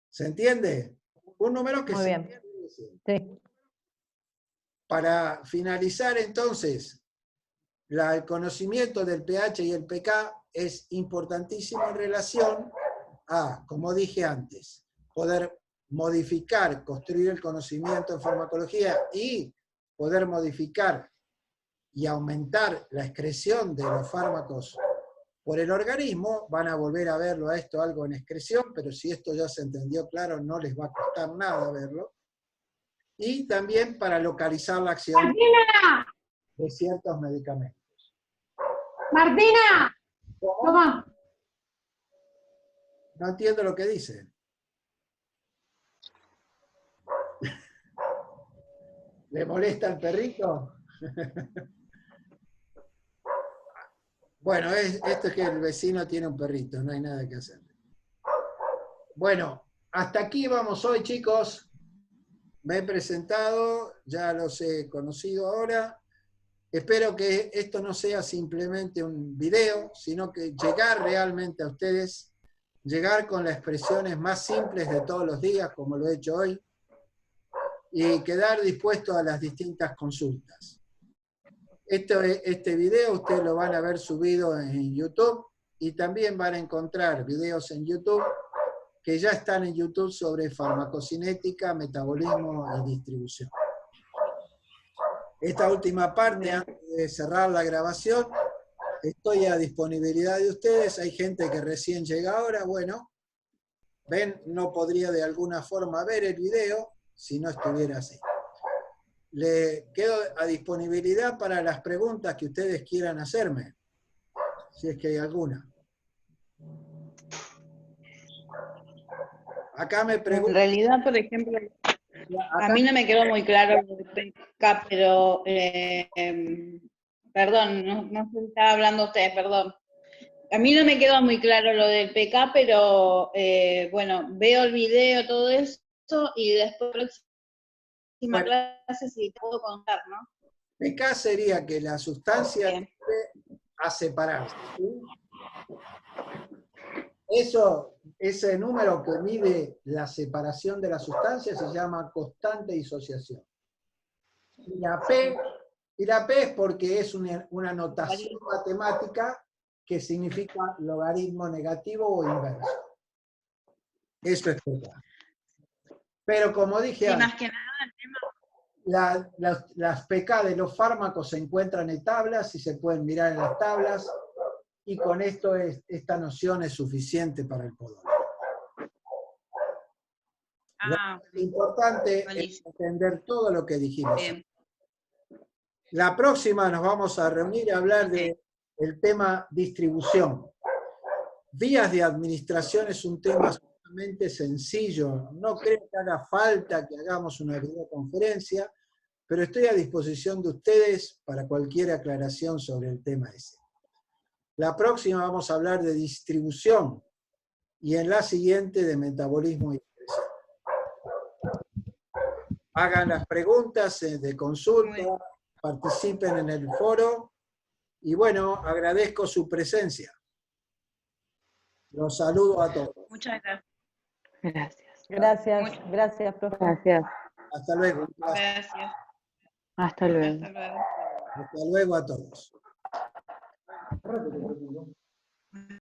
Speaker 1: ¿Se entiende? Un número que
Speaker 3: Muy
Speaker 1: se
Speaker 3: bien.
Speaker 1: entiende siempre.
Speaker 3: Sí.
Speaker 1: Para finalizar entonces, el conocimiento del pH y el pK es importantísimo en relación a, como dije antes, poder modificar, construir el conocimiento en farmacología y poder modificar y aumentar la excreción de los fármacos por el organismo. Van a volver a verlo a esto algo en excreción, pero si esto ya se entendió claro, no les va a costar nada verlo. Y también para localizar la acción
Speaker 4: ¡Martina!
Speaker 1: de ciertos medicamentos.
Speaker 4: ¡Martina!
Speaker 1: ¿Cómo?
Speaker 4: Toma.
Speaker 1: No entiendo lo que dice. ¿Le molesta el perrito? Bueno, esto es que el vecino tiene un perrito, no hay nada que hacer. Bueno, hasta aquí vamos hoy, chicos. Me he presentado, ya los he conocido ahora. Espero que esto no sea simplemente un video, sino que llegar realmente a ustedes, llegar con las expresiones más simples de todos los días, como lo he hecho hoy, y quedar dispuesto a las distintas consultas. Este video ustedes lo van a ver subido en YouTube y también van a encontrar videos en YouTube que ya están en YouTube sobre farmacocinética, metabolismo y distribución. Esta última parte, antes de cerrar la grabación, estoy a disponibilidad de ustedes. Hay gente que recién llega ahora, bueno, ven, no podría de alguna forma ver el video si no estuviera así. Le quedo a disponibilidad para las preguntas que ustedes quieran hacerme, si es que hay alguna. Acá me
Speaker 2: En
Speaker 1: preguntan...
Speaker 2: realidad, por ejemplo, a mí no me quedó muy claro lo del PK, pero, perdón, no sé si estaba hablando usted, perdón. A mí no me quedó muy claro lo del PK, pero, bueno, veo el video, todo eso, y después, próxima clase, si te puedo contar, ¿no?
Speaker 1: PK sería que la sustancia
Speaker 2: Bien.
Speaker 1: tiende a separarse, ¿sí? Ese número que mide la separación de la sustancia se llama constante de disociación. Y la P es porque es una notación matemática que significa logaritmo negativo o inverso. Eso es verdad. Pero como dije
Speaker 2: Sí,
Speaker 1: antes,
Speaker 2: más que nada el tema.
Speaker 1: las PK de los fármacos se encuentran en tablas y se pueden mirar en las tablas, y con esto esta noción es suficiente para el podólogo.
Speaker 2: Ah,
Speaker 1: Lo importante es
Speaker 2: buenísimo.
Speaker 1: entender todo lo que dijimos.
Speaker 2: Bien.
Speaker 1: La próxima nos vamos a reunir a hablar
Speaker 2: Ok.
Speaker 1: del tema distribución. Vías de administración es un tema sumamente sencillo. No creo que haga falta que hagamos una videoconferencia, pero estoy a disposición de ustedes para cualquier aclaración sobre el tema ese. La próxima vamos a hablar de distribución y en la siguiente de metabolismo y expresión. Hagan las preguntas de consulta, participen en el foro y bueno, agradezco su presencia. Los saludo a todos.
Speaker 2: Muchas gracias.
Speaker 5: Gracias.
Speaker 3: Gracias, profe.
Speaker 5: Gracias.
Speaker 1: Hasta luego.
Speaker 2: Gracias.
Speaker 5: Hasta luego.
Speaker 2: Hasta luego.
Speaker 1: Hasta luego a todos.